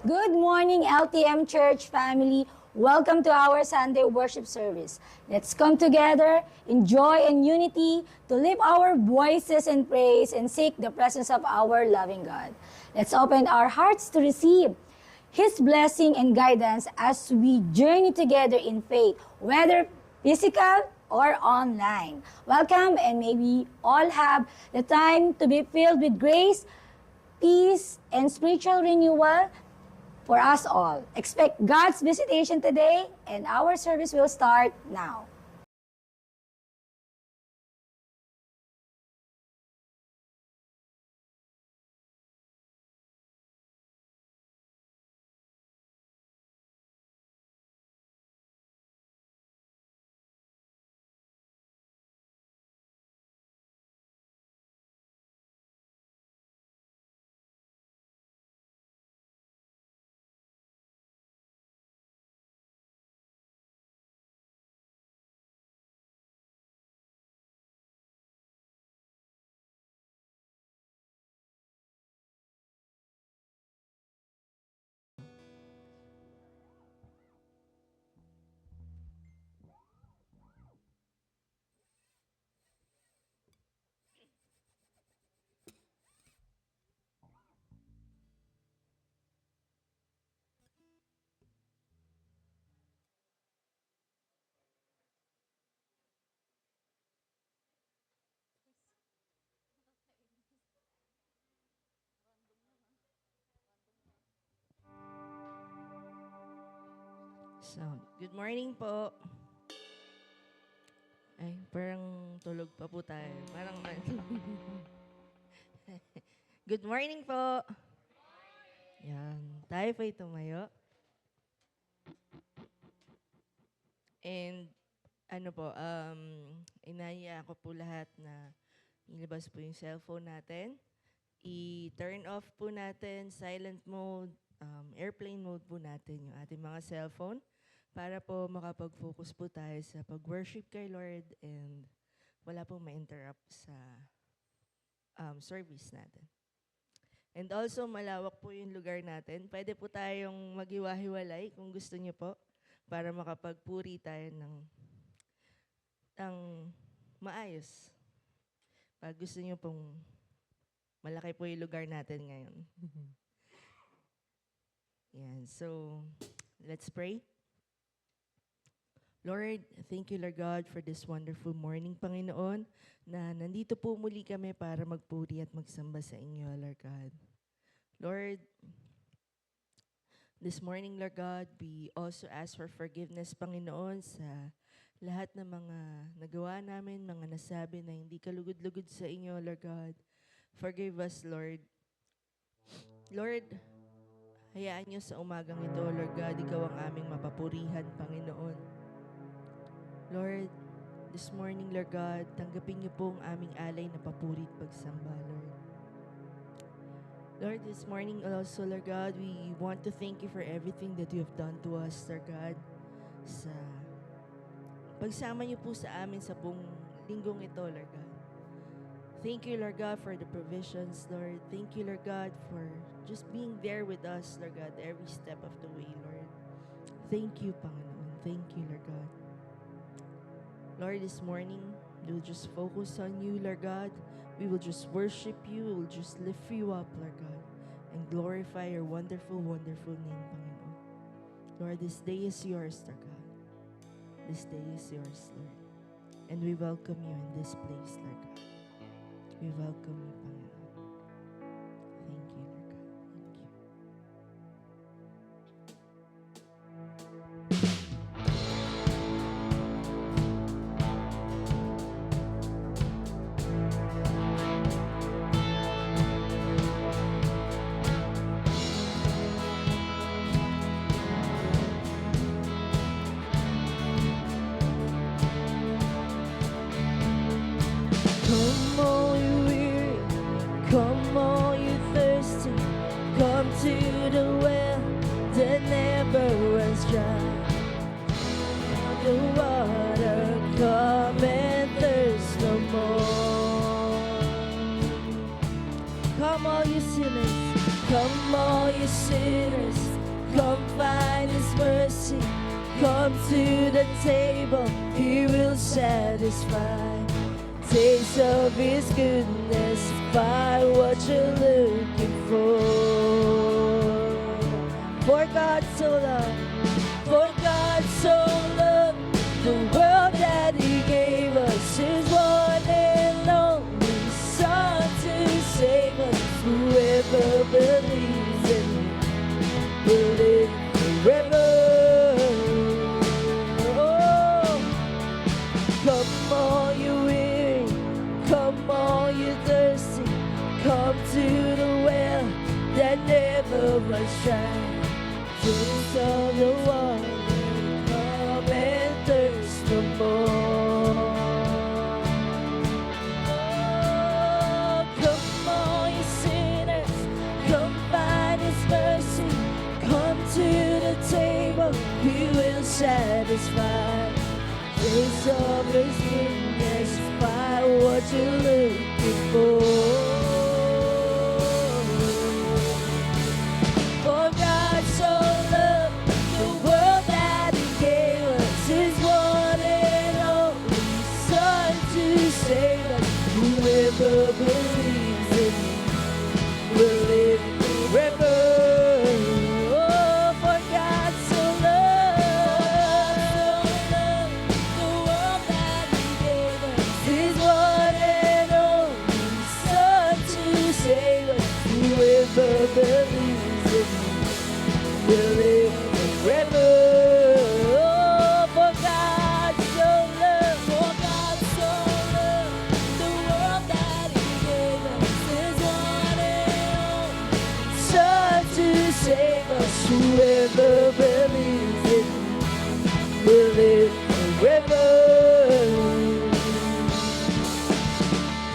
Good morning, LTM Church family. Welcome to our Sunday worship service. Let's come together in joy and unity to lift our voices in praise and seek the presence of our loving God. Let's open our hearts to receive His blessing and guidance as we journey together in faith, whether physical or online. Welcome, and may we all have the time to be filled with grace, peace, and spiritual renewal for us all. Expect God's visitation today, and our service will start now. So, good morning po. Ay, parang tulog pa po tayo. Parang Good morning po. Yan. Tayo po'y tumayo. And ano po, inaya ko po lahat na ilabas po yung cellphone natin. I-turn off po natin, silent mode, airplane mode po natin yung ating mga cellphone para po makapag-focus po tayo sa pag-worship kay Lord and wala pong ma-interrupt sa service natin. And also, malawak po yung lugar natin. Pwede po tayong maghiwa-hiwalay kung gusto niyo po para makapagpuri tayo ng maayos. Pag gusto niyo pong malaki po yung lugar natin ngayon. Yan. So, let's pray. Lord, thank you, Lord God, for this wonderful morning, Panginoon, na nandito po muli kami para magpuri at magsamba sa inyo, Lord God. Lord, this morning, Lord God, we also ask for forgiveness, Panginoon, sa lahat ng mga nagawa namin, mga nasabi na hindi kalugod-lugod sa inyo, Lord God. Forgive us, Lord. Lord, hayaan niyo sa umagang ito, Lord God, ikaw ang aming mapapurihan, Panginoon. Lord, this morning, Lord God, tanggapin niyo po ang aming alay na papuri at pagsamba, Lord. Lord, this morning also, Lord God, we want to thank you for everything that you have done to us, Lord God, sa pagsama niyo po sa amin sa buong linggong ito, Lord God. Thank you, Lord God, for the provisions, Lord. Thank you, Lord God, for just being there with us, Lord God, every step of the way, Lord. Thank you, Panginoon. Thank you, Lord God. Lord, this morning, we'll just focus on you, Lord God. We will just worship you. We will just lift you up, Lord God, and glorify your wonderful, wonderful name, Panginoon. Lord, this day is yours, Lord God. This day is yours, Lord. And we welcome you in this place, Lord God. We welcome you, Panginoon. Thank you, Lord God. Thank you. Come all you weary, come all you thirsty, come to the well that never runs dry. The water, come and thirst no more. Come all you sinners, come all you sinners, Come find His mercy. Come to the table. He will satisfy. Taste of His goodness. Find what you're looking for. For God so loved. For God so loved the world that He gave us His one and only Son to save us. Whoever believes in Him will live forever. Oh, come all you weary, come all you thirsty, come to the well that never runs dry. Drink of the water, come and thirst no more. Oh, come all you sinners, come find His mercy. Come to the table, He will satisfy. Taste of His goodness, find what you're looking for. For God so loved the world that He gave us His one and only Son to save us. Whoever believes in Him will live forever. Oh, for God so loved the world that He gave us His one and only Son to save us. Whoever believes in Him will live forever. Oh, for God so loved the world that He gave us His one and only Son to save us. Whoever believes in Him will live forever.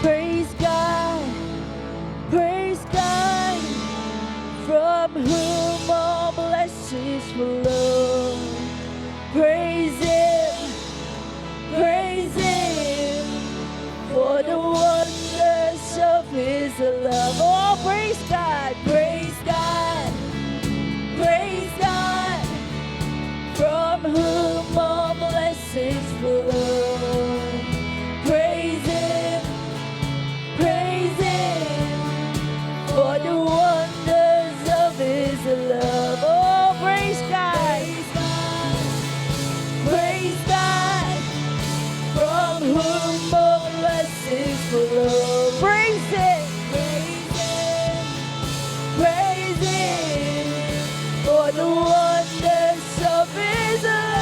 Praise God, from whom all blessings flow. Praise Him, for the wonders of His love. Oh, praise God, from whom all blessings flow. Praise Him, for the wonders of His love. Oh, praise God, from whom all blessings flow. Praise Him, for the wonders of His love.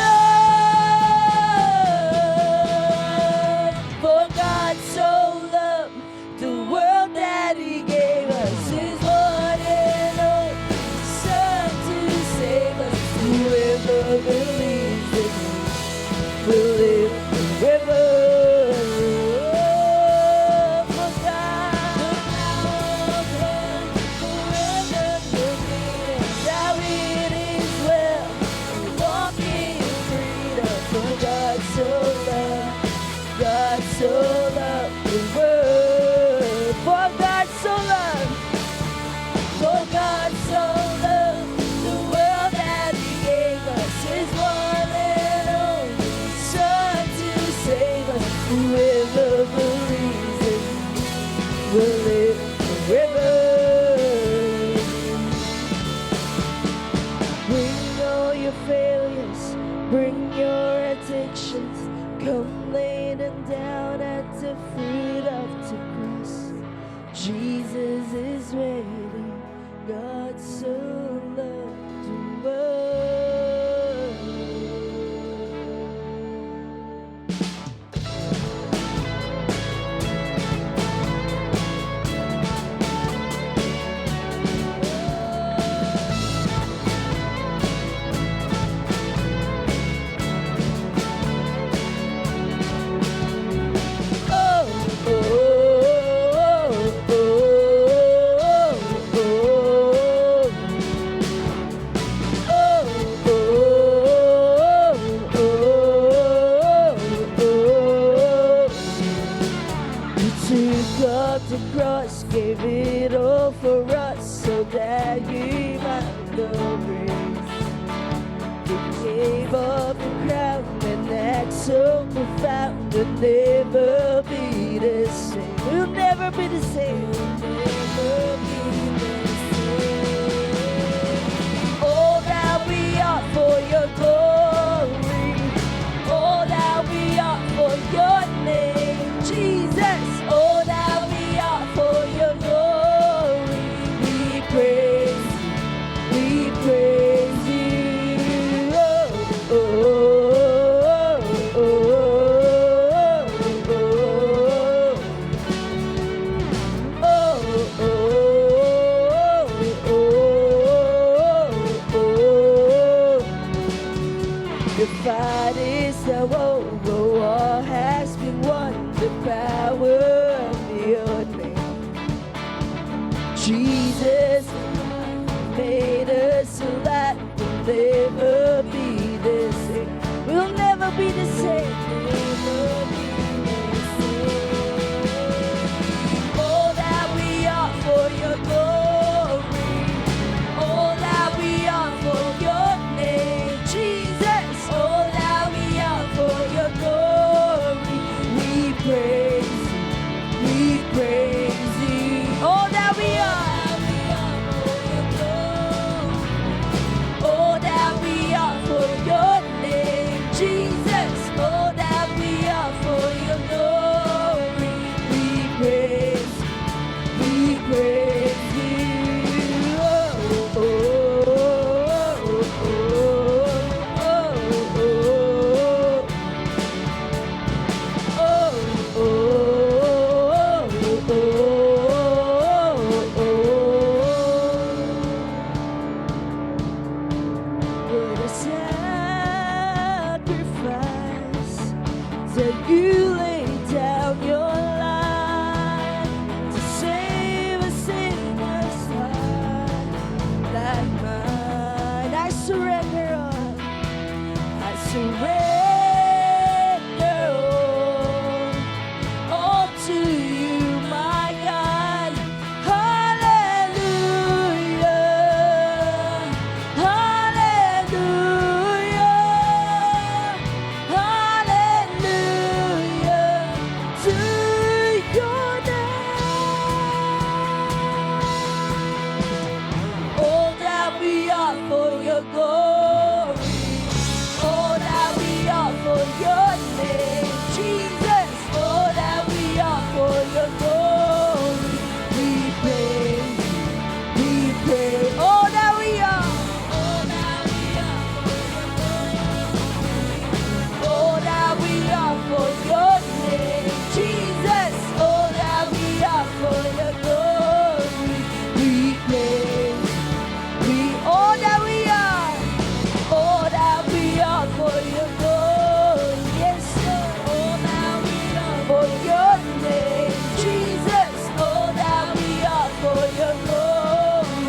For God so loved the world that He gave us His one and only Son to save us. Whoever believes in Him will live forever. For God, whoever believes that it is well, walking in freedom. For God so loved the world. For God so loved the world that He gave us His one and only Son to save us. Whoever believes in Him will live forever. Bring all your failures, bring your addictions, come lay them down at the foot of the cross. Jesus is waiting. God so loved the world. the cross, gave it all for us so that you might know grace. gave up the crown and act so profound will never be the same. We'll never be the same. We'll never be the same. All that we are for your glory. All that we are for your name, Jesus. All that we are for your glory. We praise you. We praise you. Oh, oh, oh, oh, oh, oh, oh. The fight is now over, all has been won. The power of your name, Jesus, made us alive. We'll never be the same. We'll never be the same. Never be the same. All that we are for your glory. All that we are for your name, Jesus. All that we are for your glory. We praise you. We praise you. All that we are for your glory. All that we are for your name, Jesus. All that we are for your glory. We praise you. We praise you. Oh, oh, oh, oh, oh, oh, what a sacrifice that you laid down your life to save a sinner's heart like mine. I surrender all. I surrender all to you, my God. Hallelujah. Hallelujah. Hallelujah to your name. All that we are for your glory. All that we are for your name, Jesus. All that we are for your glory. We praise you. We praise. All that we are. All that we are for your glory. All that we are for your name, Jesus. All that we are for your glory. We praise. We all that we are. All that we are for your glory, yes, Lord. All that we are for your name, Jesus. All that we are for your glory,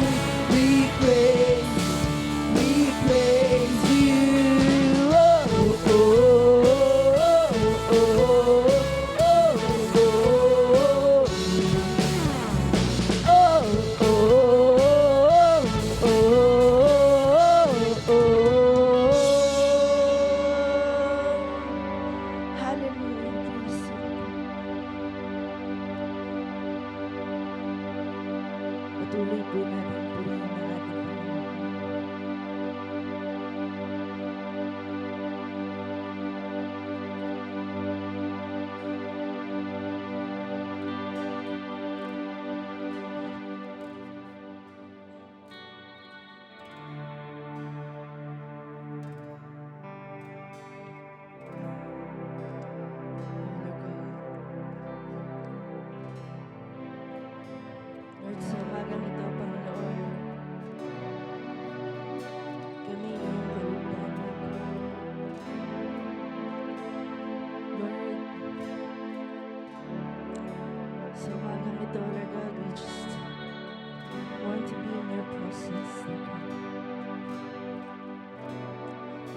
we praise you. Oh, oh, oh, oh, oh, oh, oh, hallelujah, praise you. Patuloy po natin purihin ang ating Panginoon. Lord, sa umagang ito, Panginoon, kami iyong kalugdan. Lord, sa umagang ito, Lord God, we just want to be in your presence, Lord God.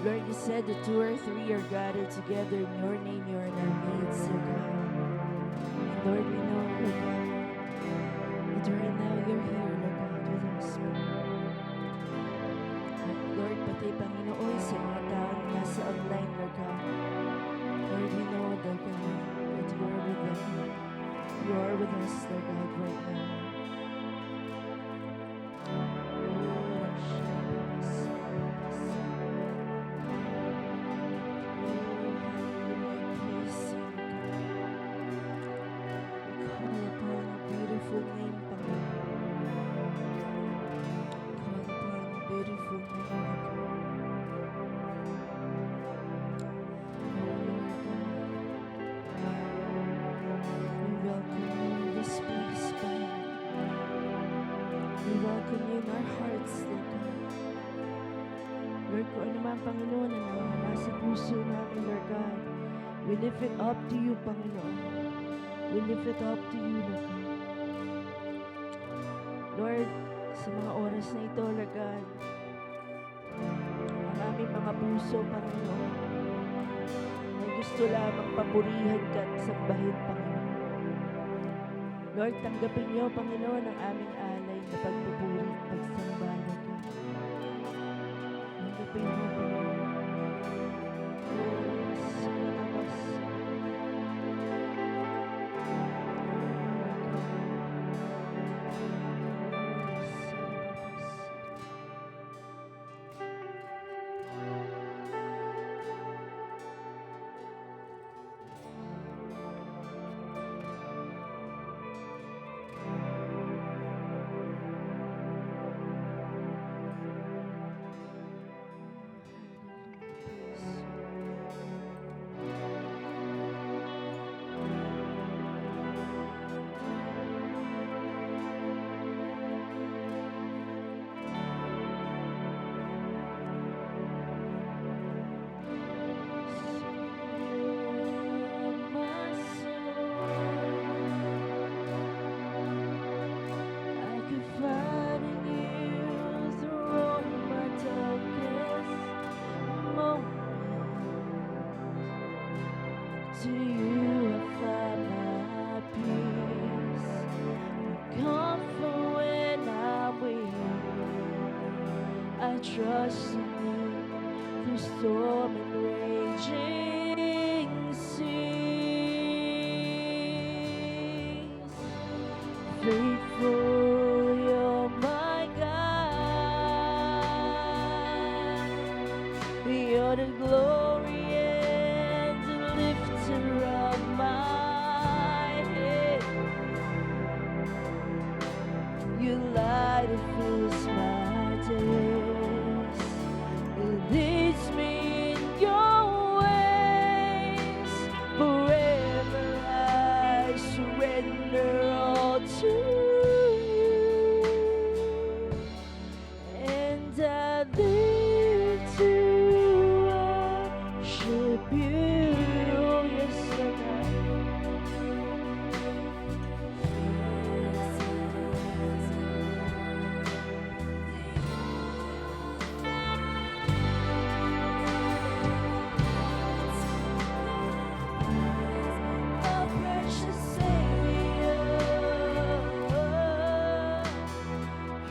Lord, you said that two or three are gathered together in your name, you are in our midst, Lord God. And Lord, we know, Lord God, that right now you're here, Lord God, with us. Lord, pati Panginoon, sa are with us, Lord God, right now. Beautiful name, Panginoon. Call upon your beautiful name, we welcome you in this place, Panginoon. We welcome you in our hearts, Lord God. Lord, kung ano man, Panginoon, na nasa puso namin, Lord God, we lift it up to you, Panginoon. We lift it up to you, Lord God. Lord, sa mga oras na ito, Lord God, ang aming mga puso, Panginoon, ay gusto lamang papurihan ka at sambahin, Panginoon. Lord, tanggapin niyo, Panginoon, ang aming alay na pagpupuri at pagsamba, Lord God. Tanggapin niyo, Panginoon. To you I find my peace, my comfort when I'm weak. I trust in you through storm and raging seas. Faithful, you're my God. You're the glory and the lifter of my head. Your light it fills my days. It leads me in your ways. Forever I surrender all to you, and I live to worship you. Yes, Lord. Oh, precious Savior,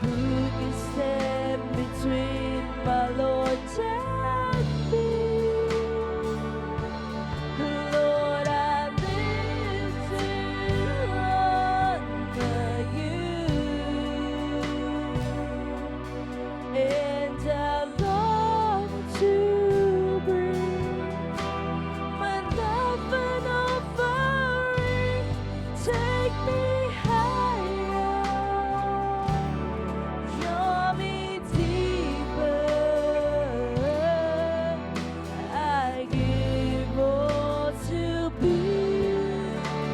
who can stand between my Lord and me? Lord, I live to honor you, and I long to bring my life an offering. Take me higher, draw me deeper. I give all to be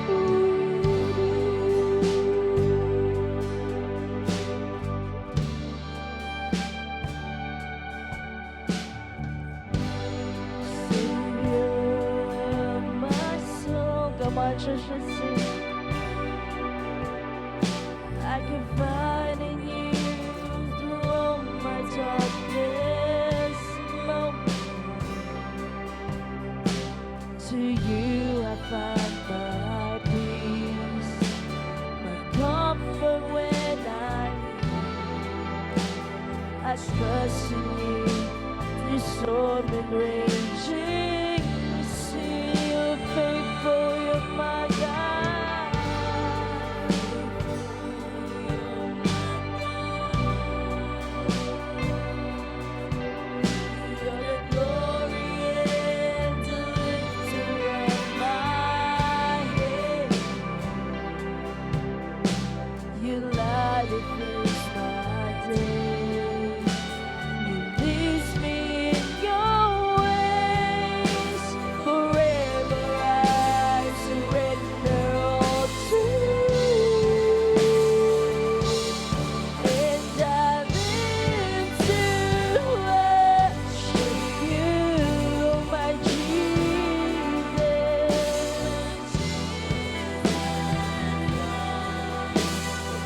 with you. Savior, my soul, come on, church, let's sing. I can find in you through all my darkest moments. To you I find my peace, my comfort when I trust in you through storm and raging sea. You're faithful, you're my God. face my day. You lead me in your ways. Forever I surrender all to you. And I live to worship you, my Jesus.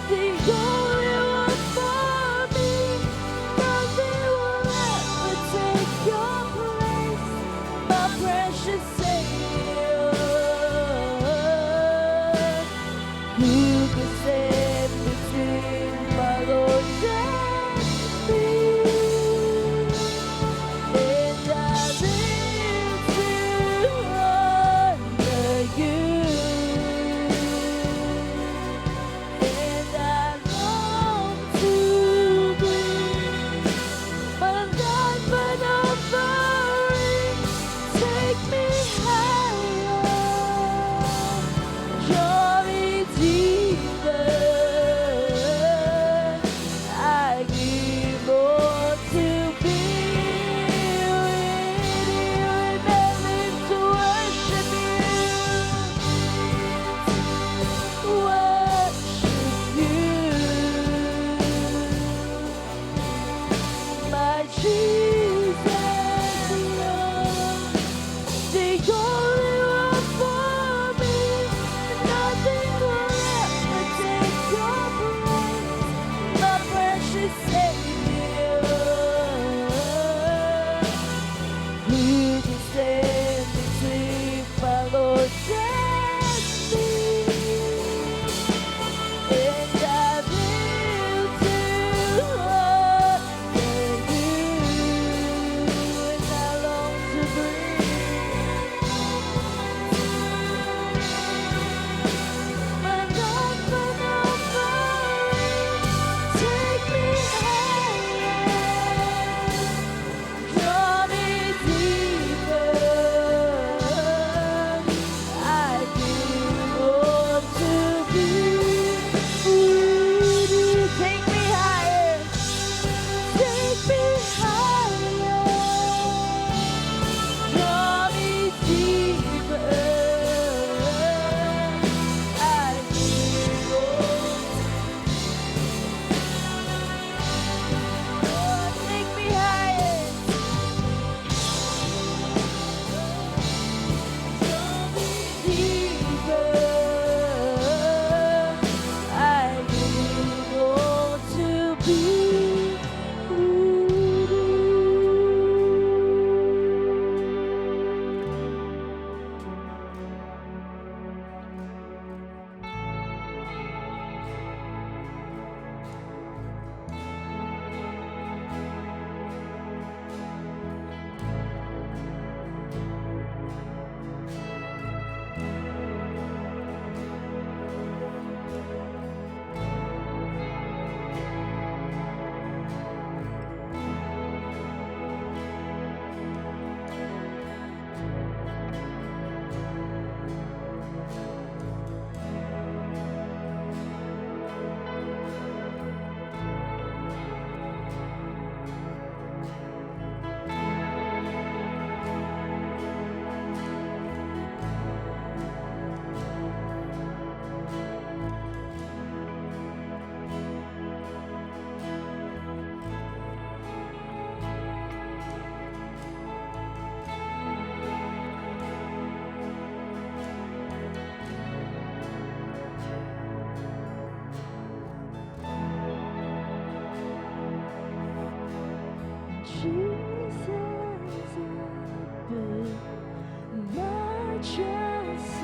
The only one for me, nothing will ever take your place, my precious Savior. Who can stand between my Lord and me? And I live to honor you. And I long to be my life an offering. Take me higher, draw me deeper. I give all to be with you, and I live to worship you. Worship you, my Jesus. The only one for me, nothing will ever take your place, my precious Savior. Who can stand between my Lord and me? And I live to honor you, and I long to breathe my life an offering. Take me higher, draw me deeper. I give all to be with you. Take me higher, take me higher, draw me deeper. I give all. Oh, take me higher. Deeper, I give all to be with you. Jesus, I put my trust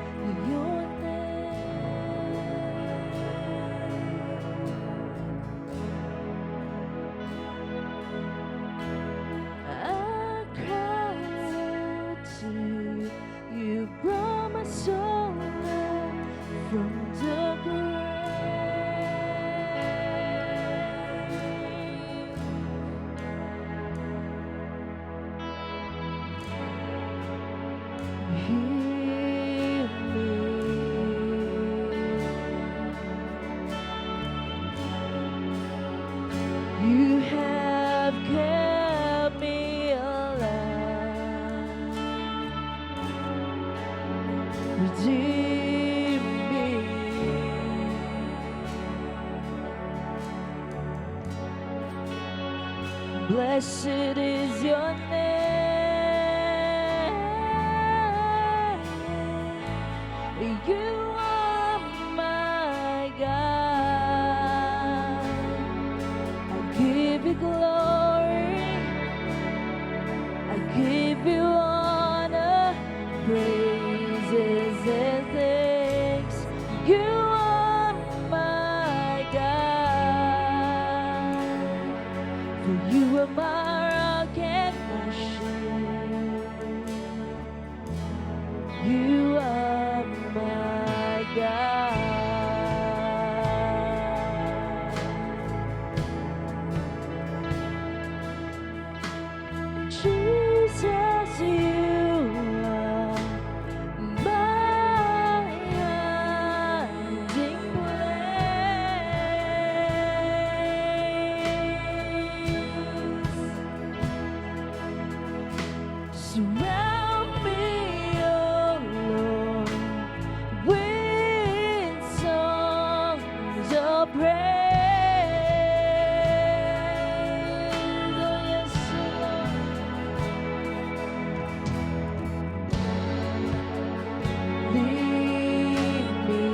in your name. I cry out to you. You brought my soul out from the grave. Heal me. Blessed is your name. You are my God. I give you glory. I give you honor, praises and thanks. You are my God. For you are my rock and my shield. You are my God. Jesus, you are my hiding place. Surround me, oh Lord, with songs of praise. Oh yes, Lord. Lead me,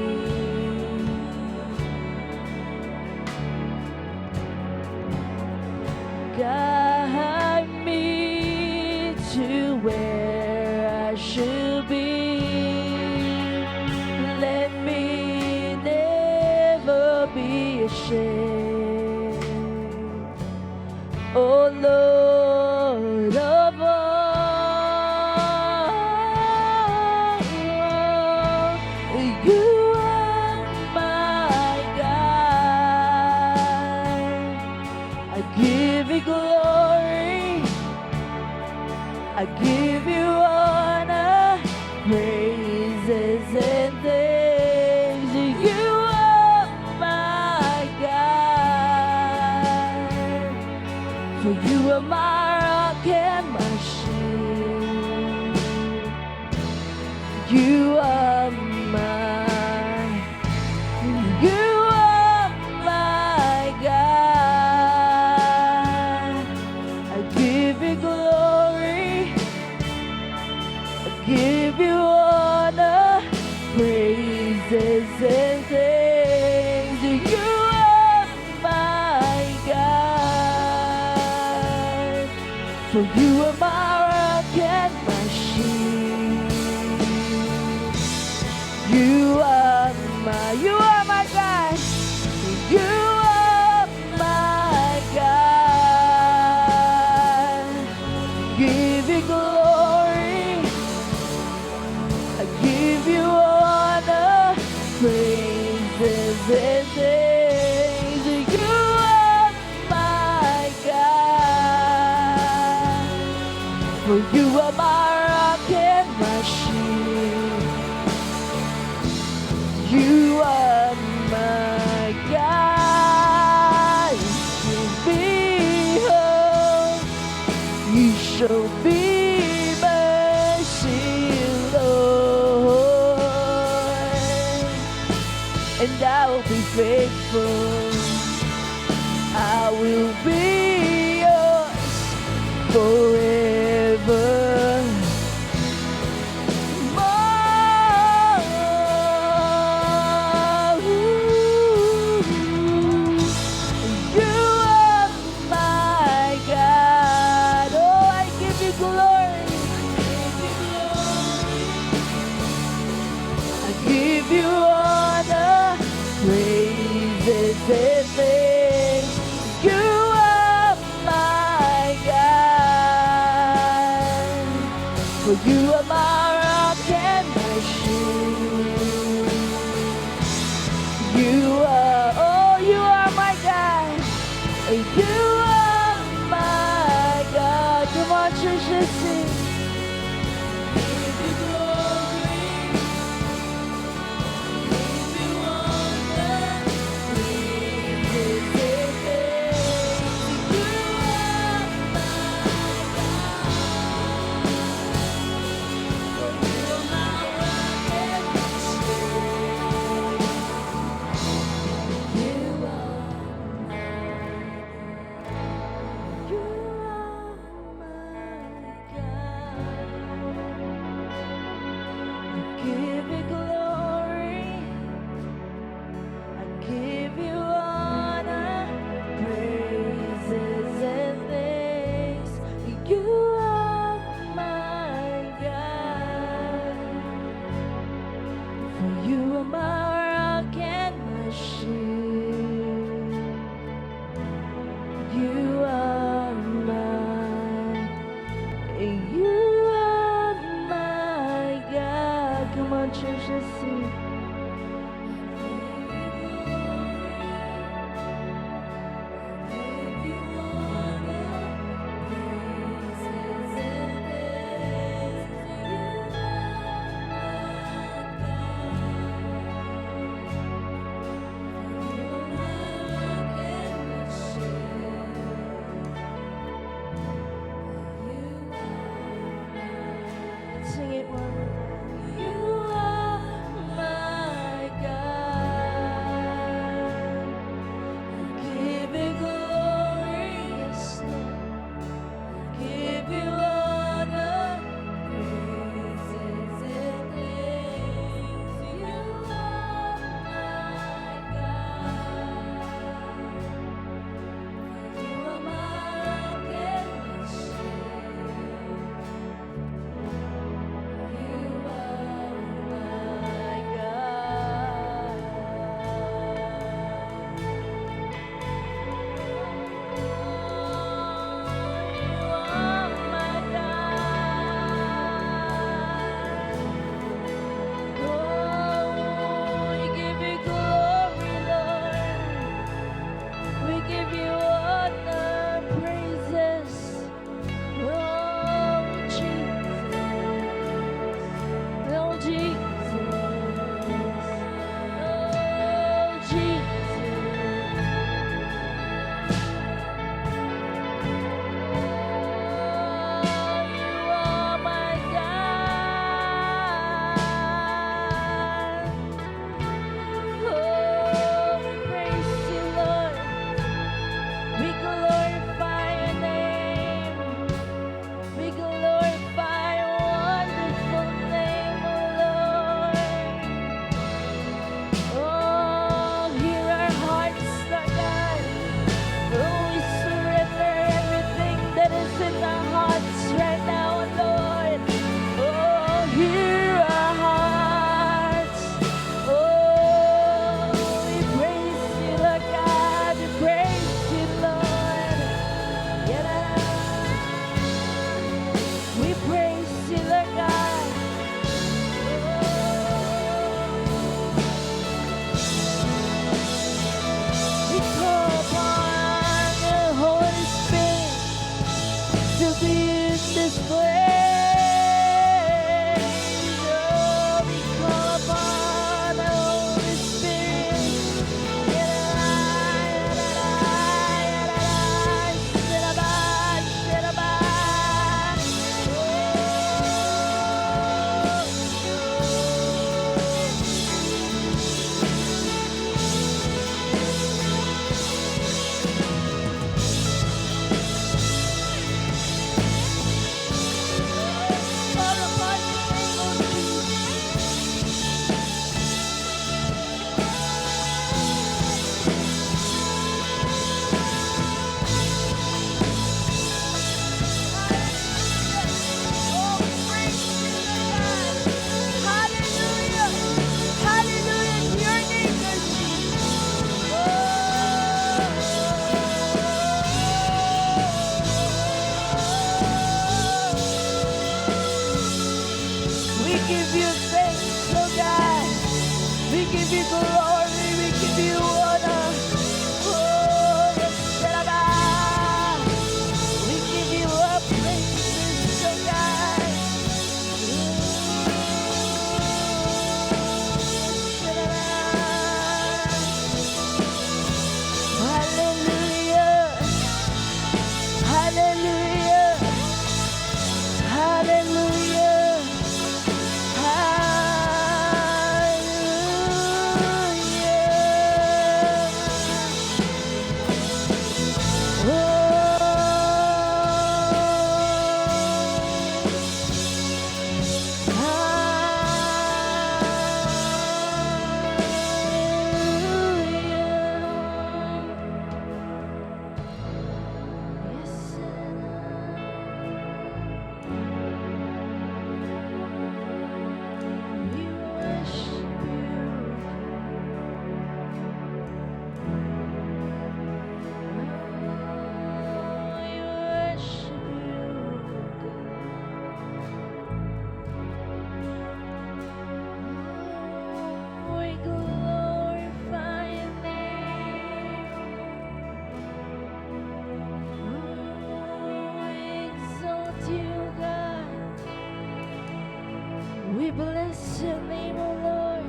guide me to where I should be. Let me never be ashamed. Oh Lord of all, you are my God. I give you glory, I give you honor, praises and thanks. You are my God. For you are my rock and my shield. You are my God. I give you glory, I give you honor, praises and thanks. You are my God. For you are my rock and my shield. You are my God. You are my God. Give you glory. I give you honor, praises and thanks. You are my God. For you are my rock and my shield. You are my God. You shall be mercy, Lord, and I will be faithful. I will be yours forever. You are my God. Oh, I give you glory. I give you honor, praises and thanks. You are my God. For you are my rock and my shield. You are, oh, you are my God. You are my God. Come on, church, let's sing. Give you glory. Give you honor. Praises and thanks. You are my God. For you are my rock and my shield. Praise your name, O Lord.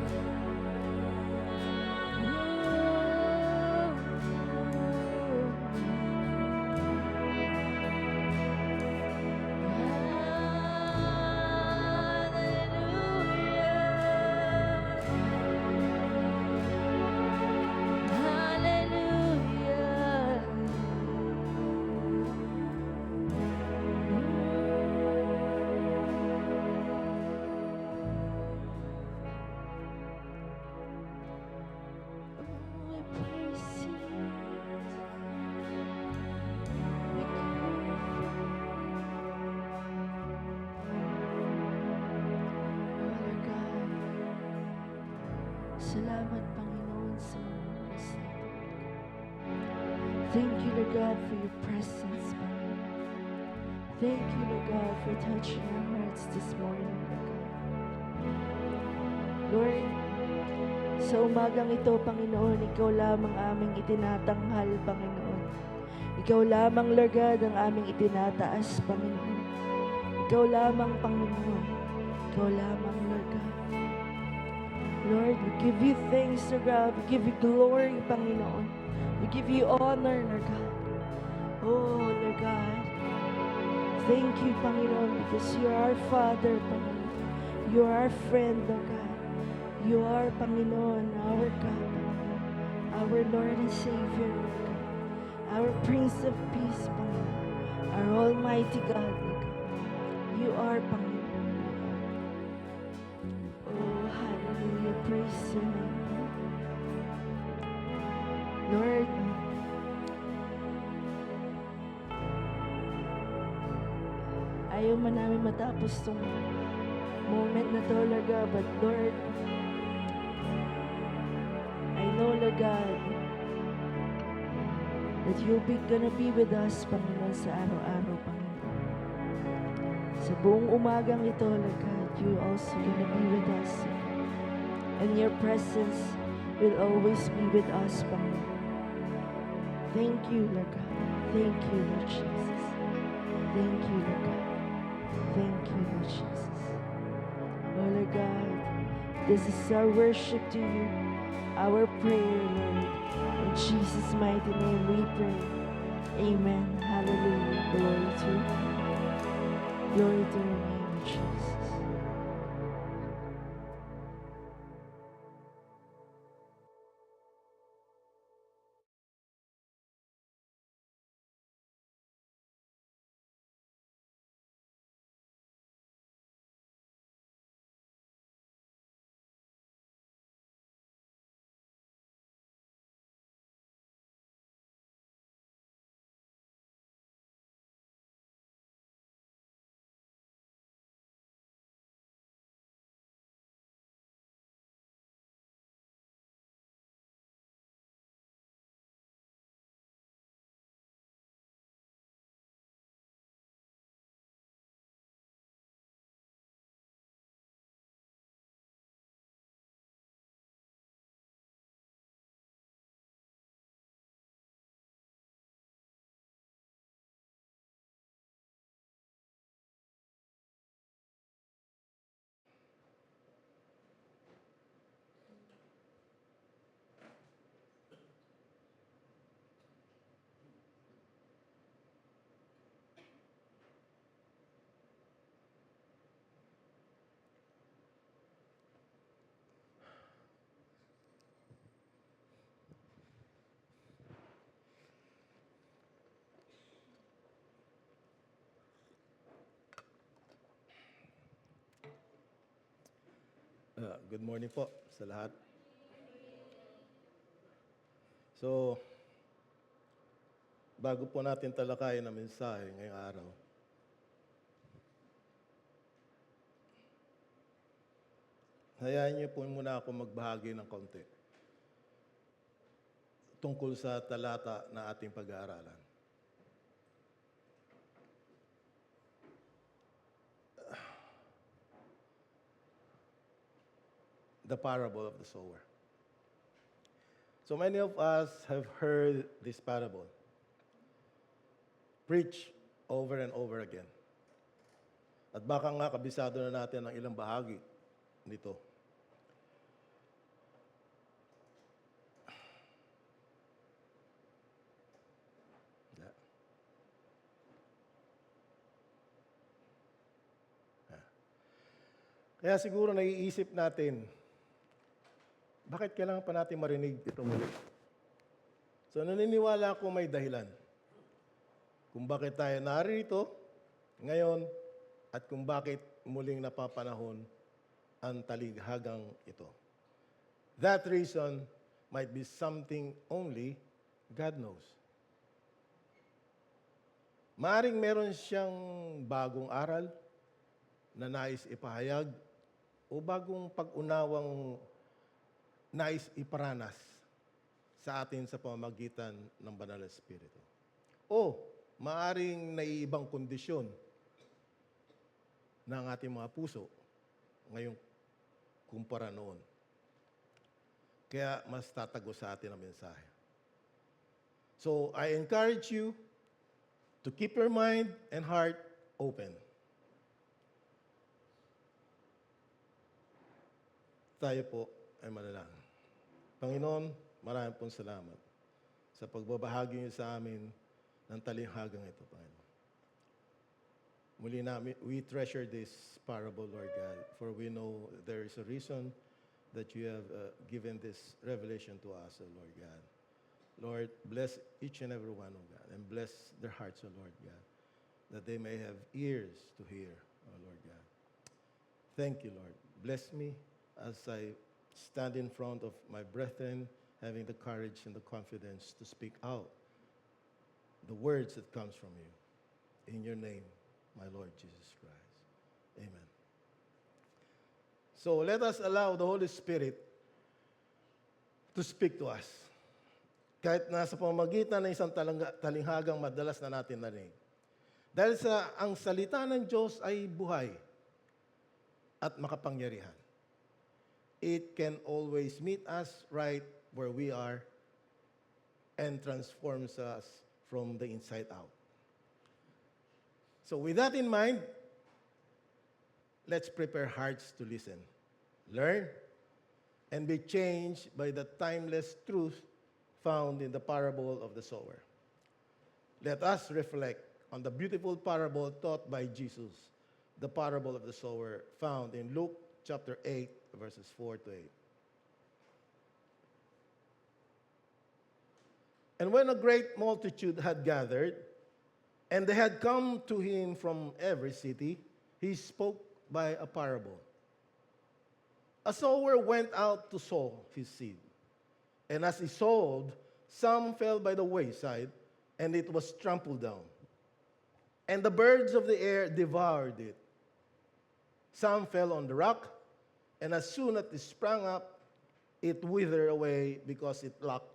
Salamat, Panginoon, sa mga oras na ito. Thank you, Lord God, for your presence, Panginoon. Thank you, Lord God, for touching our hearts this morning, Lord God. Lord, sa umagang ito, Panginoon, Ikaw lamang aming itinatanghal, Panginoon. Ikaw lamang, Lord God, ang aming itinataas, Panginoon. Ikaw lamang, Panginoon. Ikaw lamang, Lord God. Lord, we give you thanks, Lord God. We give you glory, Panginoon. We give you honor, Lord God. Oh, Lord God. Thank you, Panginoon, because you are our Father, Panginoon. You are our friend, Lord God. You are, Panginoon, our God, Panginoon. Our Lord and Savior, Lord God. Our Prince of Peace, Panginoon. Our Almighty God, Lord God. You are, Panginoon. Oh, hallelujah. Praise your name. Lord, ayaw man namin matapos tong moment na to, Lord God, but Lord, I know, Lord God, that you'll be gonna be with us, Panginoon, sa araw-araw, Panginoon. Sa buong umagang ito, Lord God, you also gonna be with us. And your presence will always be with us, Panginoon. Thank you, Lord God. Thank you, Lord Jesus. Thank you, Lord God. Thank you, Lord Jesus. Oh, Lord God, this is our worship to you, our prayer, Lord. In Jesus' mighty name we pray. Amen. Hallelujah. Glory to you. Glory to your name, Jesus. Good morning po sa lahat. So, bago po natin talakayin ang mensahe ngayong araw, hayaan niyo po muna ako magbahagi ng kaunti tungkol sa talata na ating pag-aaralan. The parable of the sower. So many of us have heard this parable preached over and over again. At baka nga kabisado na natin ang ilang bahagi nito. Yeah. Kaya siguro naiisip natin, bakit kailangan pa natin marinig ito muli? So naniniwala ako may dahilan kung bakit tayo narito ngayon at kung bakit muling napapanahon ang talighagang ito. That reason might be something only God knows. Maaring meron siyang bagong aral na nais ipahayag o bagong pag-unawang nais iparanas sa atin sa pamamagitan ng Banal na Espiritu. O maaring naiibang kondisyon ng ating mga puso ngayong kumpara noon. Kaya mas tatago sa atin ang mensahe. So, I encourage you to keep your mind and heart open. Tayo po ay manalangin. Panginoon, maraming pong salamat sa pagbabahagi niyo sa amin ng talinghagang ito, Panginoon. Muli namin, we treasure this parable, Lord God, for we know there is a reason that you have given this revelation to us, Lord God. Lord, bless each and every one, oh God, and bless their hearts, oh Lord God, that they may have ears to hear, oh Lord God. Thank you, Lord. Bless me as I stand in front of my brethren, having the courage and the confidence to speak out the words that comes from you. In your name, my Lord Jesus Christ. Amen. So let us allow the Holy Spirit to speak to us. Kahit nasa pamamagitan ng isang talinghagang madalas na natin narinig. Dahil ang salita ng Diyos ay buhay at makapangyarihan. It can always meet us right where we are and transforms us from the inside out. So with that in mind, let's prepare hearts to listen, learn, and be changed by the timeless truth found in the parable of the sower. Let us reflect on the beautiful parable taught by Jesus, the parable of the sower found in Luke chapter 8, verses 4 to 8. And when a great multitude had gathered, and they had come to him from every city, he spoke by a parable. A sower went out to sow his seed. And as he sowed, some fell by the wayside, and it was trampled down. And the birds of the air devoured it. Some fell on the rock, and as soon as it sprang up, it withered away because it lacked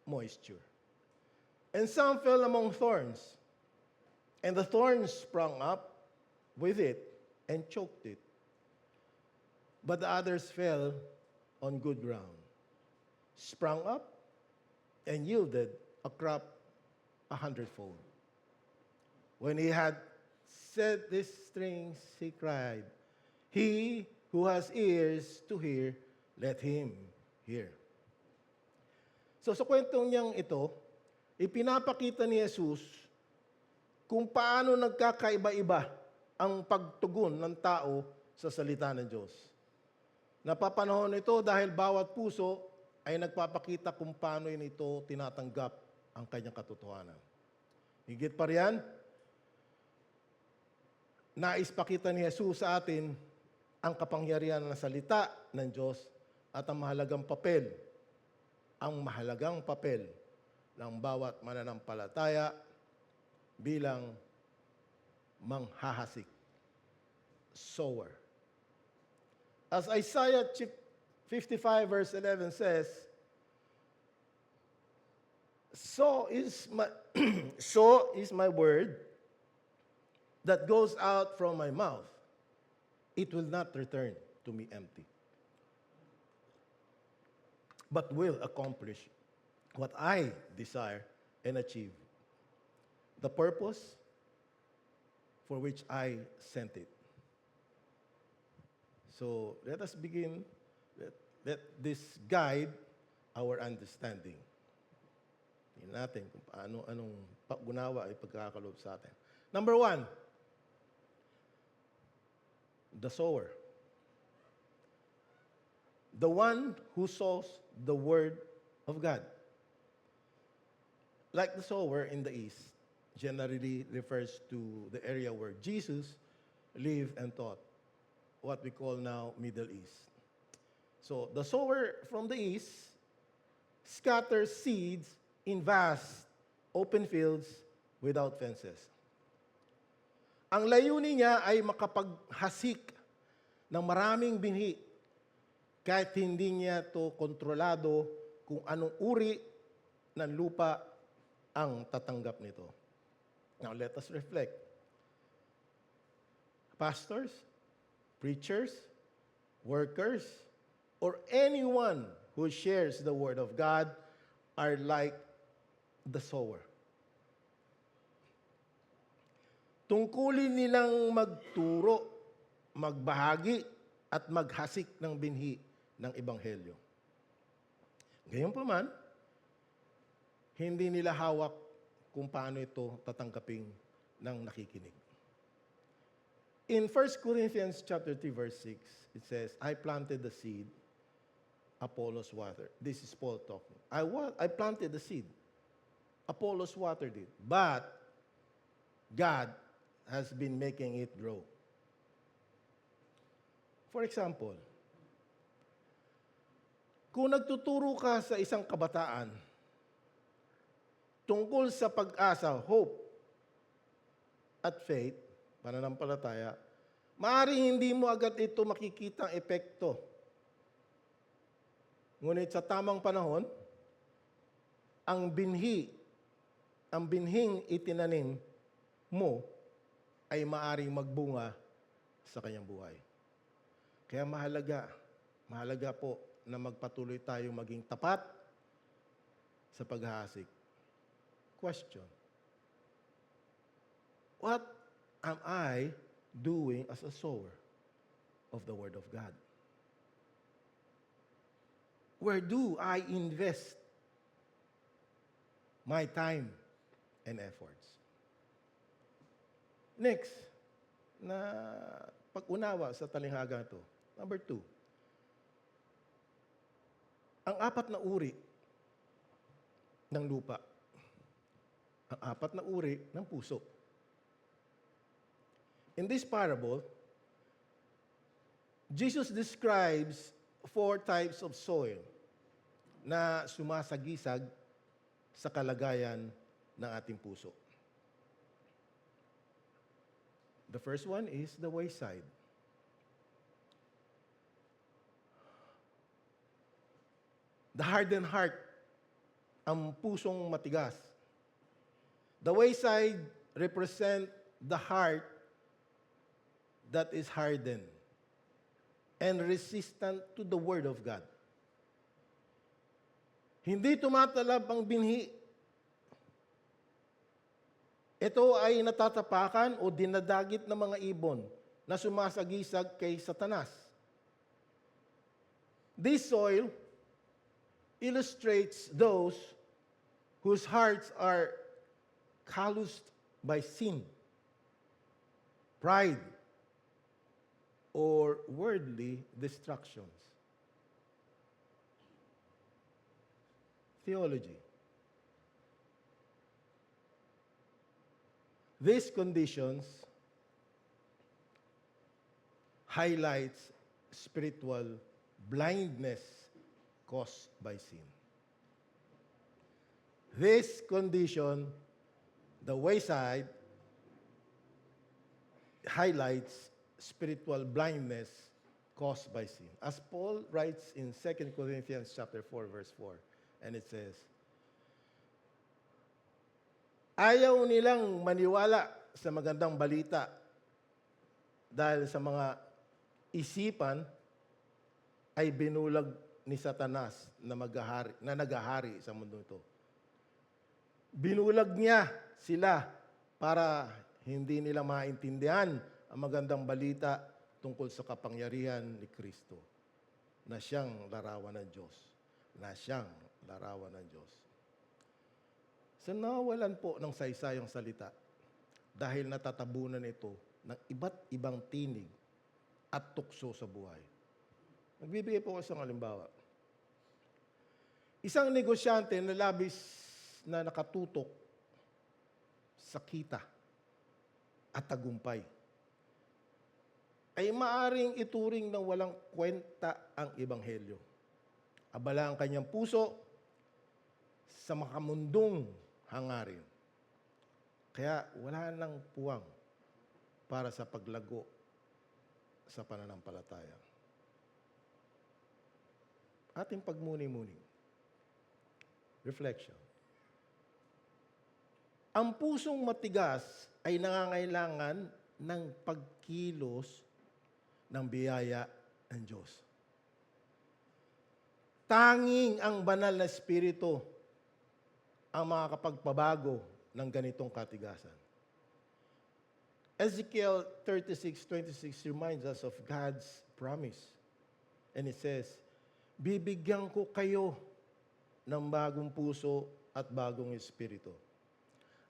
moisture. And some fell among thorns, and the thorns sprung up with it and choked it. But the others fell on good ground, sprung up, and yielded a crop 100-fold. When he had said these things, he cried, "He who has ears to hear, let him hear." So sa kwentong niyang ito, ipinapakita ni Jesus kung paano nagkakaiba-iba ang pagtugon ng tao sa salita ng Diyos. Napapanahon ito dahil bawat puso ay nagpapakita kung paano ito tinatanggap ang kanyang katotohanan. Higit pa riyan, nais pakita ni Jesus sa atin ang kapangyarihan ng salita ng Diyos at ang mahalagang papel ng bawat mananampalataya bilang manghahasik, sower. As Isaiah 55 verse 11 says, so is my word that goes out from my mouth. It will not return to me empty, but will accomplish what I desire and achieve the purpose for which I sent it. So let us begin, let this guide our understanding. Tingnan natin kung anong paggunawa ay pagkakalob sa atin. Number 1, the sower. The one who sows the word of God. Like the sower in the east, generally refers to the area where Jesus lived and taught, what we call now Middle East. So the sower from the east scatters seeds in vast open fields without fences. Ang layunin niya ay makapaghasik ng maraming binhi kahit hindi niya to kontrolado kung anong uri ng lupa ang tatanggap nito. Now let us reflect. Pastors, preachers, workers, or anyone who shares the word of God are like the sower. Tungkulin nilang magturo, magbahagi, at maghasik ng binhi ng Ebanghelyo. Gayunpaman, hindi nila hawak kung paano ito tatanggapin ng nakikinig. In 1 Corinthians chapter 3, verse 6, it says, I planted the seed, Apollos watered. This is Paul talking. I planted the seed. Apollos watered it. But God has been making it grow. For example, kung nagtuturo ka sa isang kabataan tungkol sa pag-asa, hope, at faith, pananampalataya, maaaring hindi mo agad ito makikita ang epekto. Ngunit sa tamang panahon, ang binhing itinanim mo ay maaaring magbunga sa kanyang buhay. Kaya mahalaga po na magpatuloy tayo maging tapat sa paghahasik. Question. What am I doing as a sower of the Word of God? Where do I invest my time and efforts? Next, na pag-unawa sa talinghaga ito. Number 2, ang 4 na uri ng lupa. Ang 4 na uri ng puso. In this parable, Jesus describes 4 types of soil na sumasagisag sa kalagayan ng ating puso. The first one is the wayside. The hardened heart, ang pusong matigas. The wayside represent the heart that is hardened and resistant to the Word of God. Hindi tumatalab ang binhi. Ito ay natatapakan o dinadagit ng mga ibon na sumasagisag kay Satanas. This soil illustrates those whose hearts are calloused by sin, pride, or worldly distractions. Theology. These conditions highlights spiritual blindness caused by sin. This condition, the wayside, highlights spiritual blindness caused by sin. As Paul writes in 2 Corinthians chapter 4, verse 4, and it says, ayaw nilang maniwala sa magandang balita dahil sa mga isipan ay binulag ni Satanas na nagahari sa mundo ito. Binulag niya sila para hindi nila maintindihan ang magandang balita tungkol sa kapangyarihan ni Kristo na siyang larawan ng Diyos. Na siyang larawan ng Diyos. So nawawalan po ng saysayang salita dahil natatabunan ito ng iba't ibang tinig at tukso sa buhay. Nagbibigay po ko isang halimbawa. Isang negosyante na labis na nakatutok sa kita at tagumpay ay maaring ituring na walang kwenta ang Ebanghelyo. Abala ang kanyang puso sa makamundong hangarin. Kaya wala nang puwang para sa paglago sa pananampalataya. Ating pagmuni-muni. Reflection. Ang pusong matigas ay nangangailangan ng pagkilos ng biyaya ng Diyos. Tanging ang banal na Espiritu ang makakapagpabago ng ganitong katigasan. Ezekiel 36:26 reminds us of God's promise. And it says, bibigyan ko kayo ng bagong puso at bagong espiritu.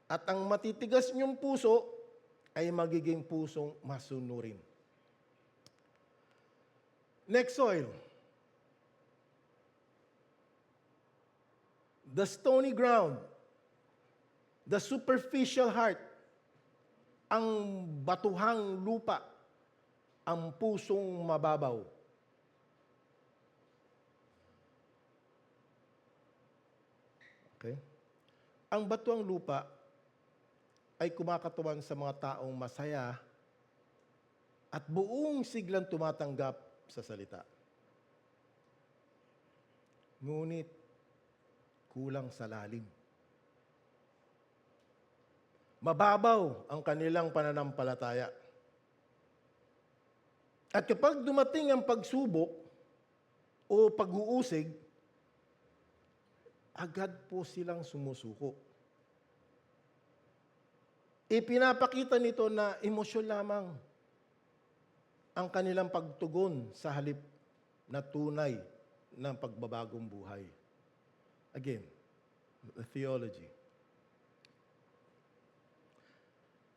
At ang matitigas niyong puso ay magiging pusong masunurin. Next soil. The stony ground. The superficial heart. Ang batuhang lupa. Ang pusong mababaw. Okay? Ang batuhang lupa ay kumakatawan sa mga taong masaya at buong siglang tumatanggap sa salita. Ngunit, kulang sa lalim. Mababaw ang kanilang pananampalataya. At kapag dumating ang pagsubok o pag-uusig, agad po silang sumusuko. Ipinapakita nito na emosyon lamang ang kanilang pagtugon sa halip na tunay ng pagbabagong buhay. Again, the theology.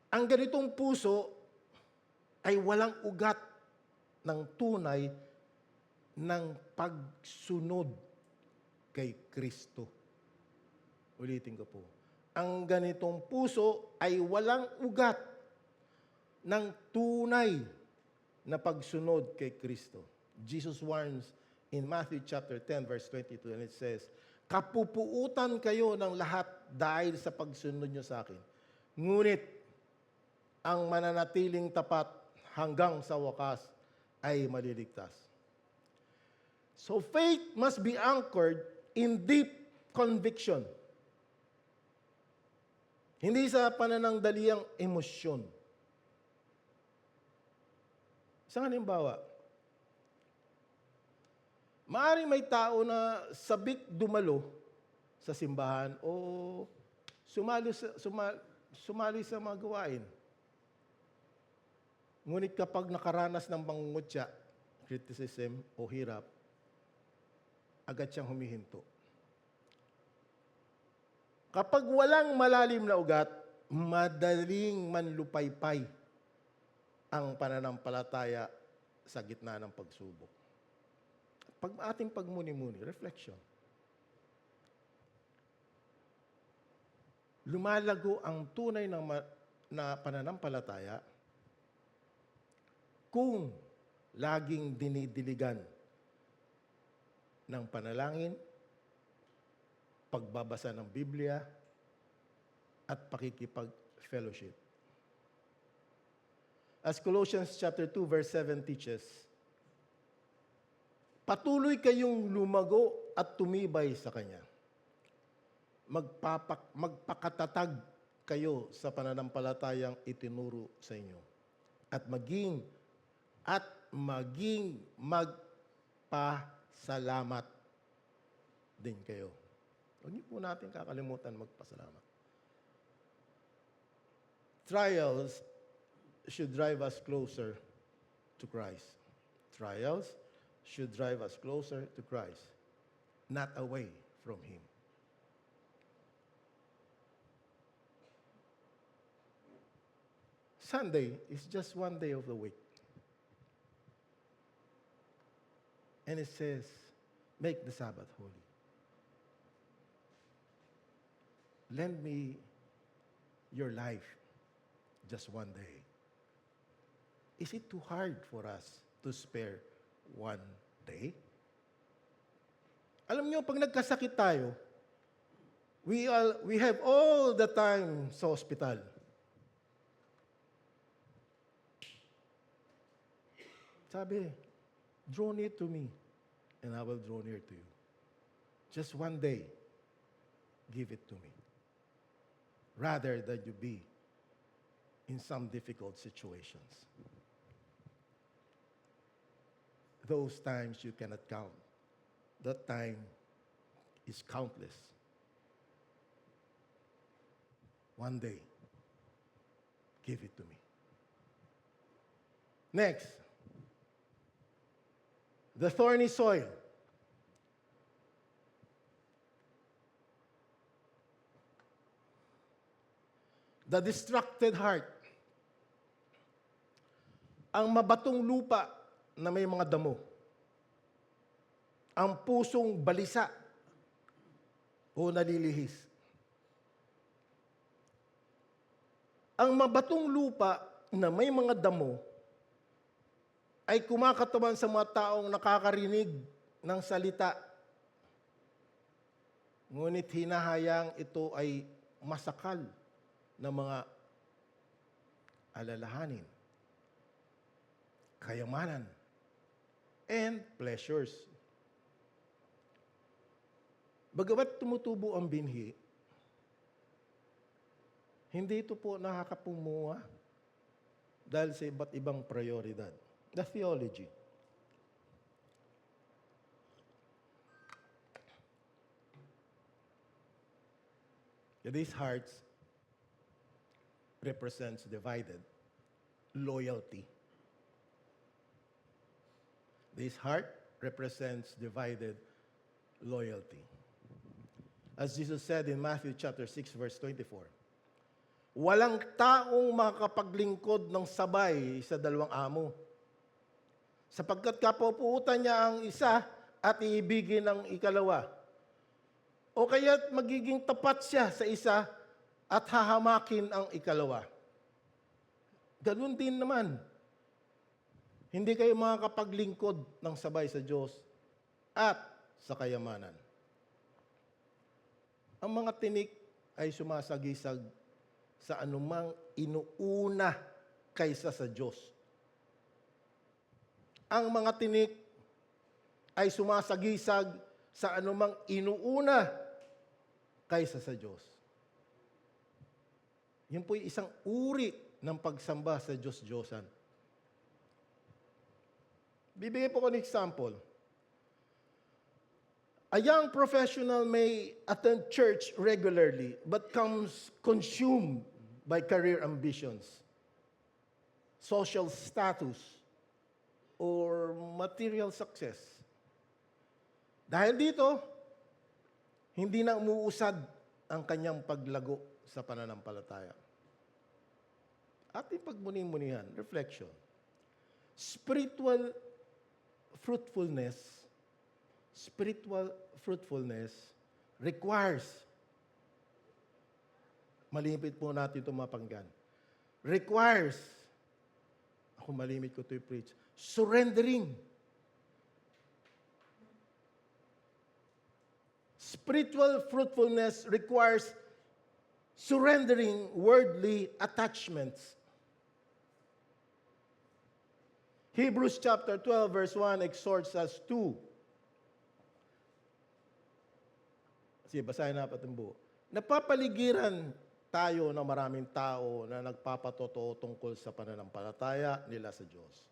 Ang ganitong puso ay walang ugat ng tunay ng pagsunod kay Kristo. Ulitin ko po. Ang ganitong puso ay walang ugat ng tunay na pagsunod kay Kristo. Jesus warns in Matthew chapter 10 verse 22 and it says, kapupuutan kayo ng lahat dahil sa pagsunod nyo sa akin. Ngunit, ang mananatiling tapat hanggang sa wakas ay maliligtas. So faith must be anchored in deep conviction. Hindi sa pananangdaliang emosyon. Isang halimbawa, maaaring may tao na sabik dumalo sa simbahan o sumali sa mga gawain. Ngunit kapag nakaranas ng pangungutya, criticism o hirap, agad siyang humihinto. Kapag walang malalim na ugat, madaling manlupaypay ang pananampalataya sa gitna ng pagsubok. Pag ating pagmuni-muni, reflection. Lumalago ang tunay na pananampalataya kung laging dinidiligan ng panalangin, pagbabasa ng Biblia, at pakikipag-fellowship. As Colossians chapter 2 verse 7 teaches, patuloy kayong lumago at tumibay sa Kanya. Magpakatatag kayo sa pananampalatayang itinuro sa inyo. At maging magpasalamat din kayo. Huwag niyo po natin kakalimutan magpasalamat. Trials should drive us closer to Christ. Trials should drive us closer to Christ, not away from Him. Sunday is just one day of the week. And it says, make the Sabbath holy. Lend me your life just one day. Is it too hard for us to spare one day? Alam niyo, pag nagkasakit tayo, we have all the time sa hospital. Sabi, draw near to me, and I will draw near to you. Just one day, give it to me. Rather than you be in some difficult situations. Those times you cannot count. That time is countless. One day, give it to me. Next, the thorny soil. The distracted heart. Ang mabatong lupa na may mga damo. Ang pusong balisa o nalilihis. Ang mabatong lupa na may mga damo ay kumakatawan sa mga taong nakakarinig ng salita. Ngunit hinahayang ito ay masakal ng mga alalahanin, kayamanan, and pleasures. Bagamat tumutubo ang binhi, hindi ito po nakakapumunga dahil sa iba't ibang prioridad. The theology. These hearts represents divided loyalty. This heart represents divided loyalty. As Jesus said in Matthew chapter 6 verse 24, walang taong makapaglingkod ng sabay sa dalawang amo, sapagkat kapupuutan niya ang isa at iibigin ang ikalawa. O kaya't magiging tapat siya sa isa at hahamakin ang ikalawa. Ganun din naman. Hindi kayo makakapaglingkod ng sabay sa Diyos at sa kayamanan. Ang mga tinik ay sumasagisag sa anumang inuuna kaysa sa Diyos. Ang mga tinik ay sumasagisag sa anumang inuuna kaysa sa Diyos. Yun po'y isang uri ng pagsamba sa Diyos-Diyosan. Bibigay po ko ng example. A young professional may attend church regularly but comes consumed by career ambitions, social status, or material success. Dahil dito, hindi na umuusad ang kanyang paglago sa pananampalataya. Ating pagmuni-munihan, reflection. Spiritual fruitfulness requires, malipit po natin ito mapanggan, requires, ako malimit ko ito i-preach, surrendering. Spiritual fruitfulness requires surrendering worldly attachments. Hebrews chapter 12 verse 1 exhorts us to, sige, basahin natin ang buo. Napapaligiran tayo ng maraming tao na nagpapatotoo tungkol sa pananampalataya nila sa Diyos.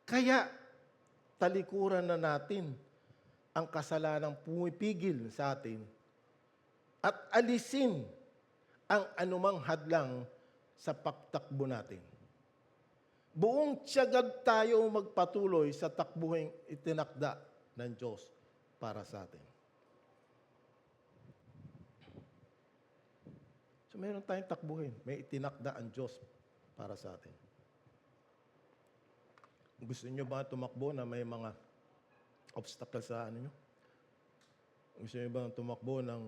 Kaya, talikuran na natin ang kasalanang pumipigil sa atin at alisin ang anumang hadlang sa pagtakbo natin. buong tiyagad tayo magpatuloy sa takbuhing itinakda ng Diyos para sa atin. So meron tayong takbuhin. May itinakda ang Diyos para sa atin. Gusto niyo ba tumakbo na may mga obstacle sa ano nyo? Gusto niyo ba tumakbo ng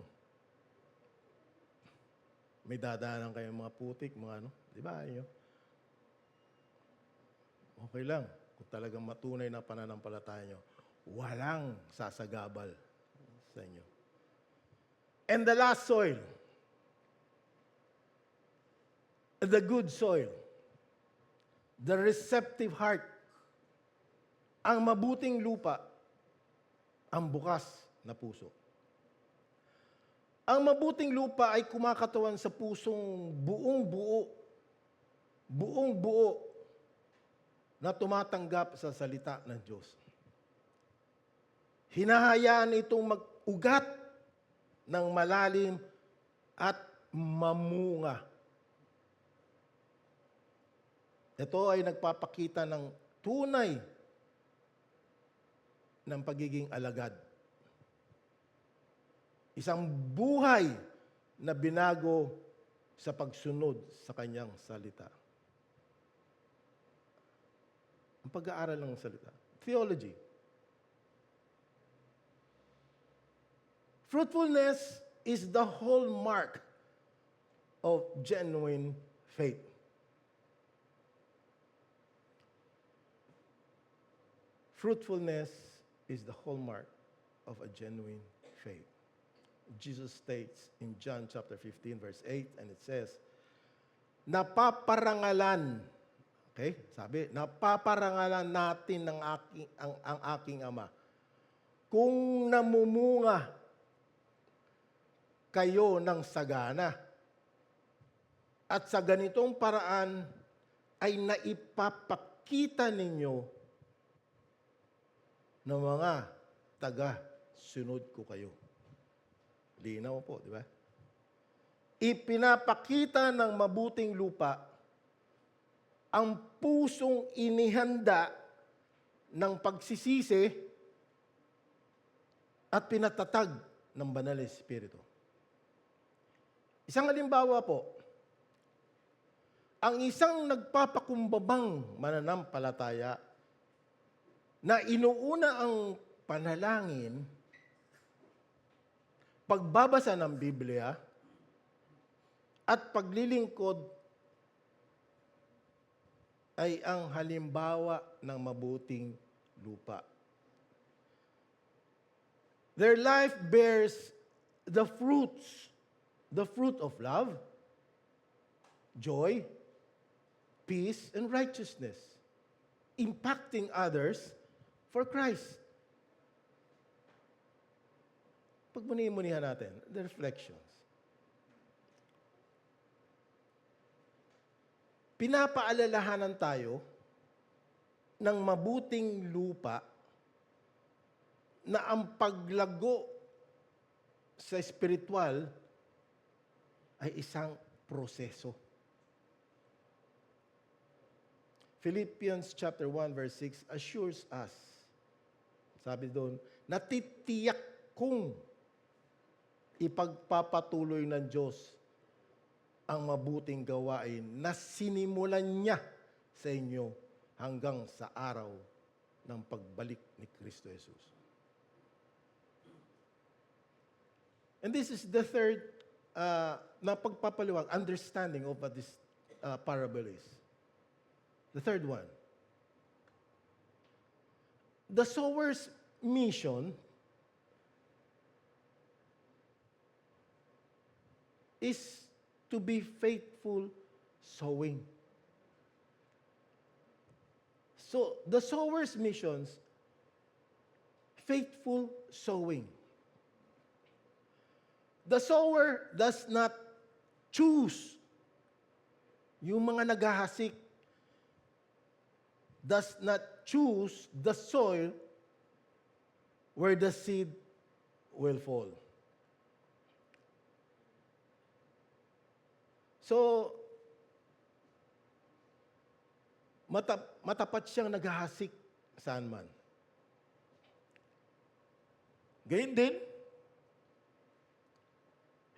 may dadaanan kayong mga putik, mga ano? Di ba? Yun? Okay lang. Kung talagang matunay na pananampalataya nyo, walang sasagabal sa inyo. And the last soil, the good soil, the receptive heart, ang mabuting lupa, ang bukas na puso. Ang mabuting lupa ay kumakatawan sa pusong buong buo na tumatanggap sa salita ng Diyos. Hinahayaan itong mag-ugat ng malalim at mamunga. Ito ay nagpapakita ng tunay ng pagiging alagad. Isang buhay na binago sa pagsunod sa kanyang salita. Ang pag-aaral ng salita. Theology. Fruitfulness is the hallmark of genuine faith. Fruitfulness is the hallmark of a genuine faith. Jesus states in John chapter 15 verse 8, and it says, napaparangalan, okay? Sabi, napaparangalan natin ang aking Ama kung namumunga kayo ng sagana. At sa ganitong paraan ay naipapakita ninyo ng mga taga-sunod ko kayo. Linaw po, di ba? Ipinapakita ng mabuting lupa ang pusong inihanda ng pagsisisi at pinatatag ng Banal na Espiritu. Isang halimbawa po, ang isang nagpapakumbabang mananampalataya na inuuna ang panalangin, pagbabasa ng Biblia, at paglilingkod ay ang halimbawa ng mabuting lupa. Their life bears the fruit of love, joy, peace, and righteousness, impacting others for Christ. Pagmuni-munihan natin, the reflections. Pinapaalalahanan tayo ng mabuting lupa na ang paglago sa espiritual ay isang proseso. Philippians chapter 1 verse 6 assures us, sabi doon, natitiyak kong ipagpapatuloy ng Diyos ang mabuting gawain na sinimulan niya sa inyo hanggang sa araw ng pagbalik ni Kristo Jesus. And this is the third na pagpapaliwag, understanding of what this parable is. The third one. The sower's mission is to be faithful sowing. So, the sower's missions, faithful sowing. The sower does not choose yung mga naghahasik, does not choose the soil where the seed will fall. So, Matapat siyang naghahasik saan man. Gayun din,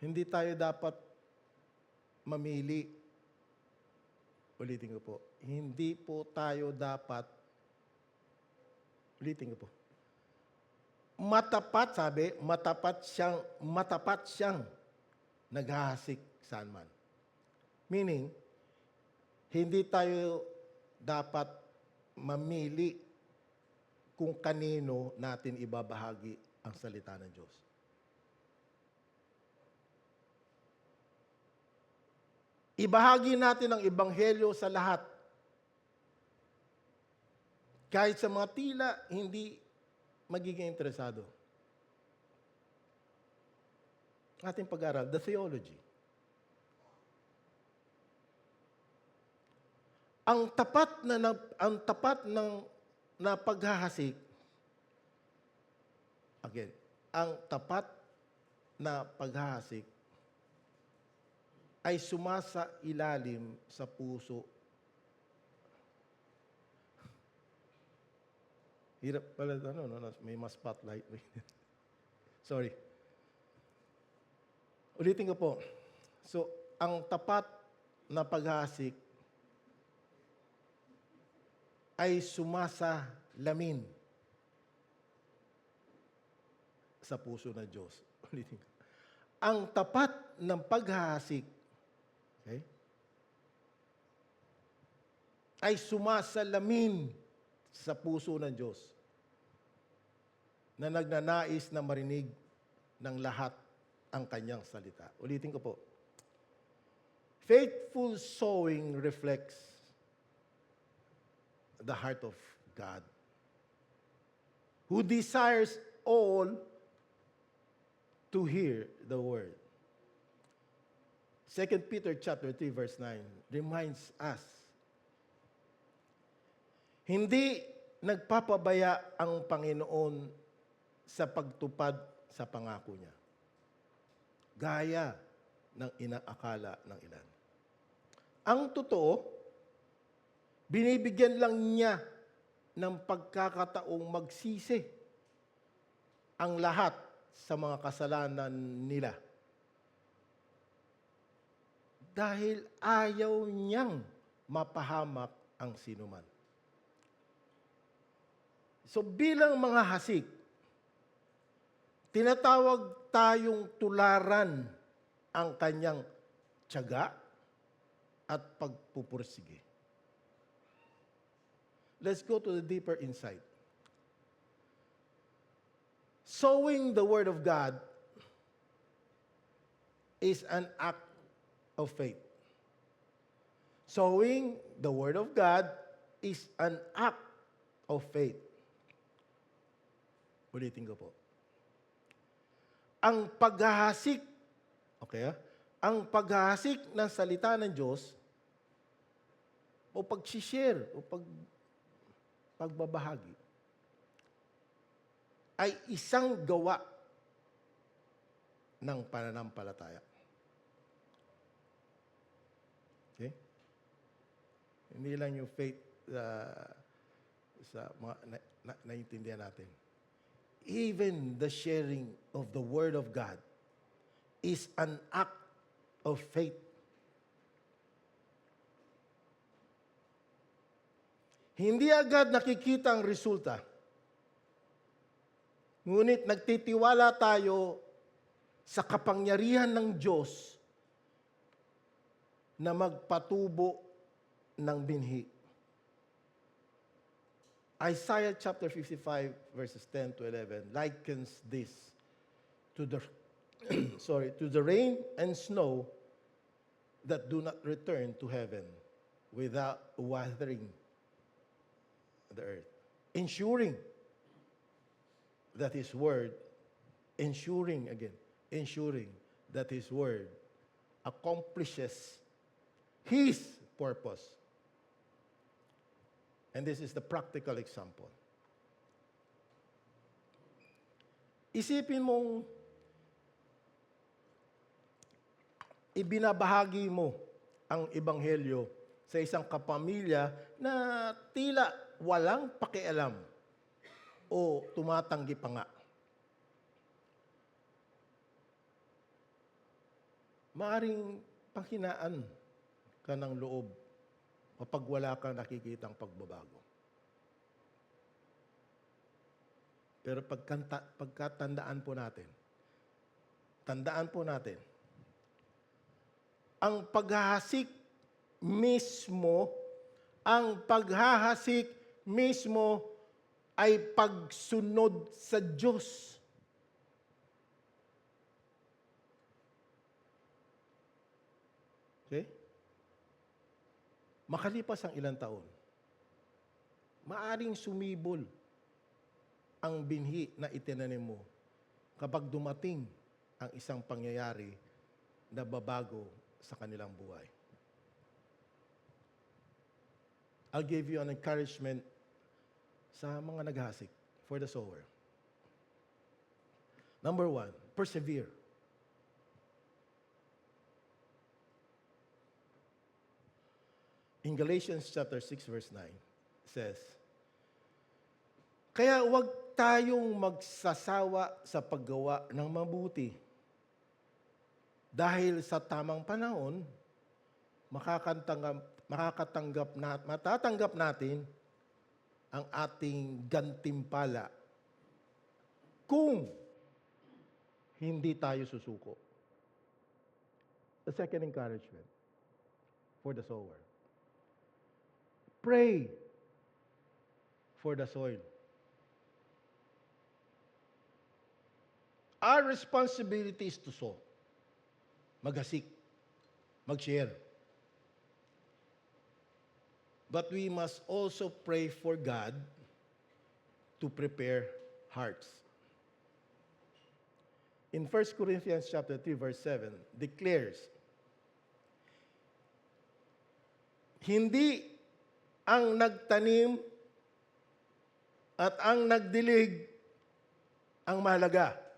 hindi tayo dapat mamili. Ulitin ko po. Hindi po tayo dapat, ulitin ko po. Matapat, sabi, matapat siyang naghahasik saan man. Meaning, hindi tayo dapat mamili kung kanino natin ibabahagi ang salita ng Diyos. Ibahagi natin ang ebanghelyo sa lahat. Kahit sa mga tila, hindi magiging interesado. Ating pag-aral, the theology. Ang tapat na paghahasik, again, ang tapat na paghahasik ay sumasa ilalim sa puso. Hirap pala, may mas spotlight. Sorry. Ulitin ko po. So, ang tapat na paghahasik ay sumasa lamin sa puso ng Diyos. Ulitin ko. Ang tapat ng paghahasik, okay, ay sumasalamin sa puso ng Diyos na nagnanais na marinig ng lahat ang kanyang salita. Ulitin ko po. Faithful sowing reflects the heart of God, who desires all to hear the word. 2 Peter chapter 3 verse 9 reminds us, hindi nagpapabaya ang Panginoon sa pagtupad sa pangako niya, gaya ng inaakala ng ilan. Ang totoo, binibigyan lang niya ng pagkakataong magsisi ang lahat sa mga kasalanan nila. Dahil ayaw niyang mapahamak ang sinuman. So bilang mga hasik, tinatawag tayong tularan ang kanyang tiyaga at pagpupursige. Let's go to the deeper insight. Sowing the Word of God is an act of faith. Sowing the Word of God is an act of faith. Ulitin ko po. Ang paghahasik, okay, ang paghahasik ng salita ng Diyos o pag-share o pagbabahagi ay isang gawa ng pananampalataya. Okay? Hindi lang yung faith sa mga naiintindihan natin. Even the sharing of the Word of God is an act of faith. Hindi agad nakikita ang resulta. Ngunit nagtitiwala tayo sa kapangyarihan ng Diyos na magpatubo ng binhi. Isaiah chapter 55 verses 10 to 11 likens this to the to the rain and snow that do not return to heaven without watering the earth, ensuring that His word, ensuring that His word accomplishes His purpose. And this is the practical example. Isipin mong ibinabahagi mo ang ebanghelyo sa isang kapamilya na tila walang pakialam o tumatanggi pa nga. Maaring panghinaan ka ng loob kapag wala kang nakikitang pagbabago. Pero pagkatandaan po natin, tandaan po natin, ang paghahasik mismo ay pagsunod sa Diyos. Okay? Makalipas ang ilang taon, maaring sumibol ang binhi na itinanim mo kapag dumating ang isang pangyayari na babago sa kanilang buhay. I'll give you an encouragement sa mga naghasik for the sower. Number 1, persevere. In Galatians chapter 6 verse 9 says, kaya huwag tayong magsasawa sa paggawa ng mabuti. Dahil sa tamang panahon, matatanggap natin ang ating gantimpala kung hindi tayo susuko. The second encouragement for the sower. Pray for the soil. Our responsibility is to sow. Maghasik. Mag-share. But we must also pray for God to prepare hearts. In 1 Corinthians chapter 3 verse 7 declares, hindi ang nagtanim at ang nagdilig ang mahalaga.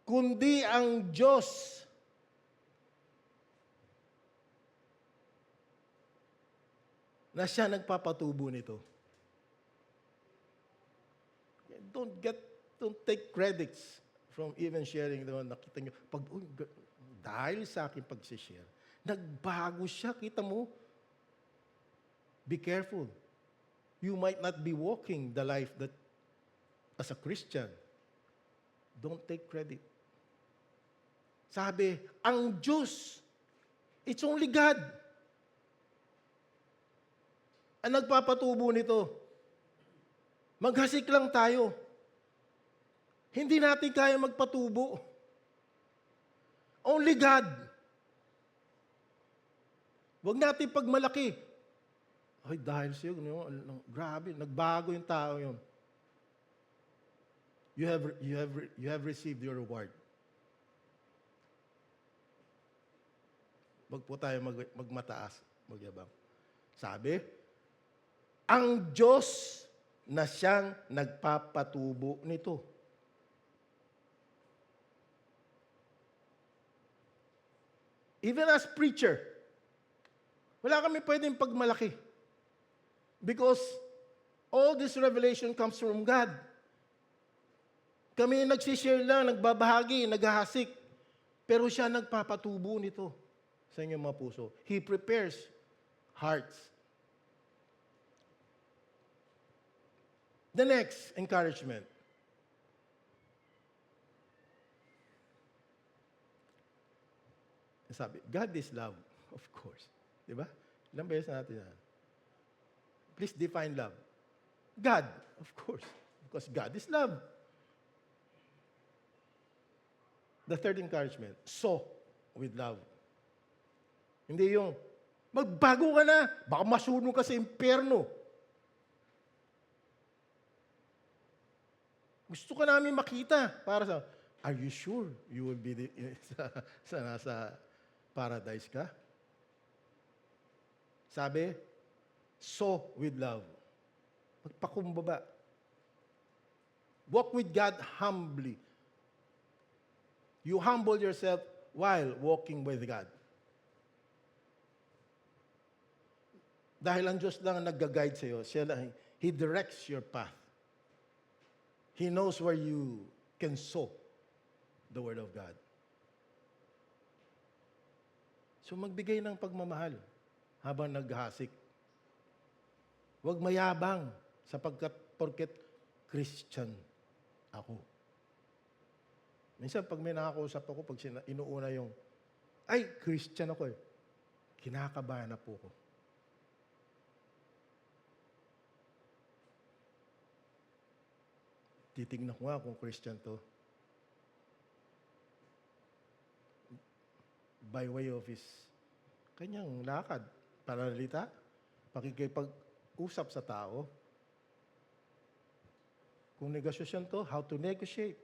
Kundi ang Diyos na siya nagpapatubo nito. Don't take credits from even sharing the one nakita nyo. Dahil sa akin pag-share, nagbago siya, kita mo. Be careful. You might not be walking the life that as a Christian. Don't take credit. Sabi, ang Diyos, it's only God ang nagpapatubo nito. Maghasik lang tayo. Hindi natin kaya magpatubo. Only God. Huwag natin pagmalaki. Ay, dahil sa'yo, grabe, nagbago yung tao yun. You have received your reward. Wag po tayo magmataas, magyabang. Sabi, ang Diyos na siyang nagpapatubo nito. Even as preacher, wala kami pwedeng pagmalaki. Because all this revelation comes from God. Kami nagsishare lang, nagbabahagi, naghahasik. Pero siya nagpapatubo nito sa inyong mga puso. He prepares hearts. The next encouragement. Sabi, God is love, of course. Di ba? Ilang beses natin yan. Please define love. God, of course. Because God is love. The third encouragement, sow with love. Hindi yung, magbago ka na, baka masunog ka sa impyerno. Gusto ka namin makita para sa, are you sure you will be nasa paradise ka? Sabi, sow with love. Magpakumbaba. Walk with God humbly. You humble yourself while walking with God. Dahil ang Diyos lang ang nag-guide sa iyo, He directs your path. He knows where you can sow the Word of God. So magbigay ng pagmamahal habang naghasik. Huwag mayabang sapagkat porket Christian ako. Minsan pag may nakakausap ako, pag inuuna yung, ay, Christian ako eh. Kinakabahan na po ko. Titignan ko nga kung Christian to. By way of his kanyang lakad, pananalita, pakikipag-usap sa tao. Kung negosasyon to, how to negotiate.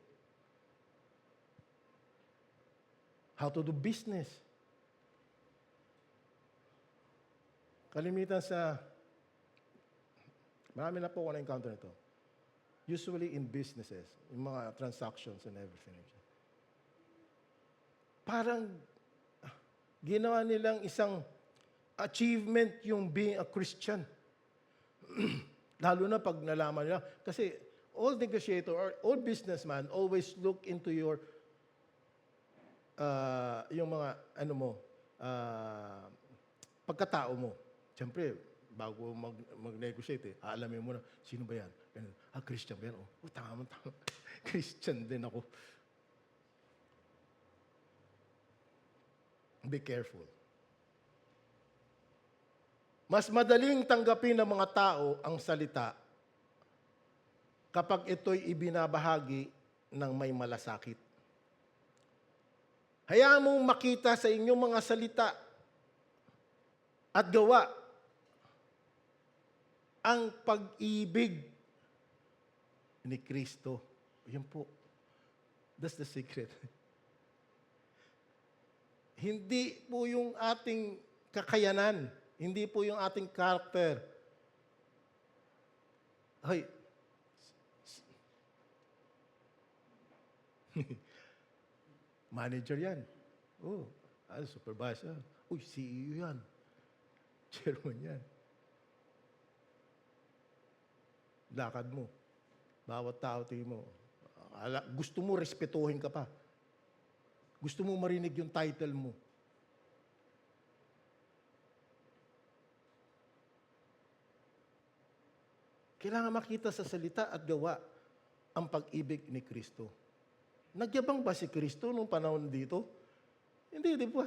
How to do business. Kalimitan marami na po ako na-encounter nito. Usually in businesses, yung mga transactions and everything. Parang ginawa nilang isang achievement yung being a Christian. Lalo na pag nalaman nila. Kasi all negotiator or all businessman always look into your yung mga pagkatao mo. Siyempre, bago mag-negotiate, aalamin mo na, sino ba yan? Christian ba yan? Tama. Christian din ako. Be careful. Mas madaling tanggapin ng mga tao ang salita kapag ito'y ibinabahagi ng may malasakit. Hayaan mong makita sa inyong mga salita at gawa ang pag-ibig ni Kristo. Yan po. That's the secret. Hindi po yung ating kakayanan. Hindi po yung ating character. Ay, manager yan. Oh, supervisor. Uy, CEO yan. Chairman yan. Lakad mo. Bawat tao tingin mo. Gusto mo, respetuhin ka pa. Gusto mo marinig yung title mo. Kailangan makita sa salita at gawa ang pag-ibig ni Kristo. Nagyabang ba si Kristo nung panahon dito? Hindi, di ba?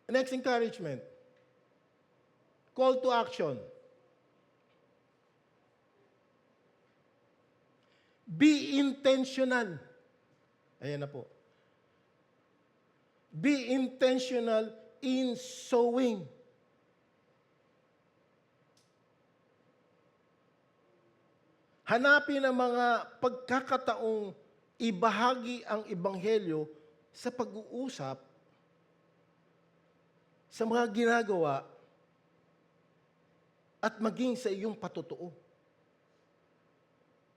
Next encouragement. Call to action. Be intentional. Ayan na po. Be intentional in sowing. Hanapin ang mga pagkakataong ibahagi ang ebanghelyo sa pag-uusap, sa mga ginagawa, at maging sa iyong patotoo.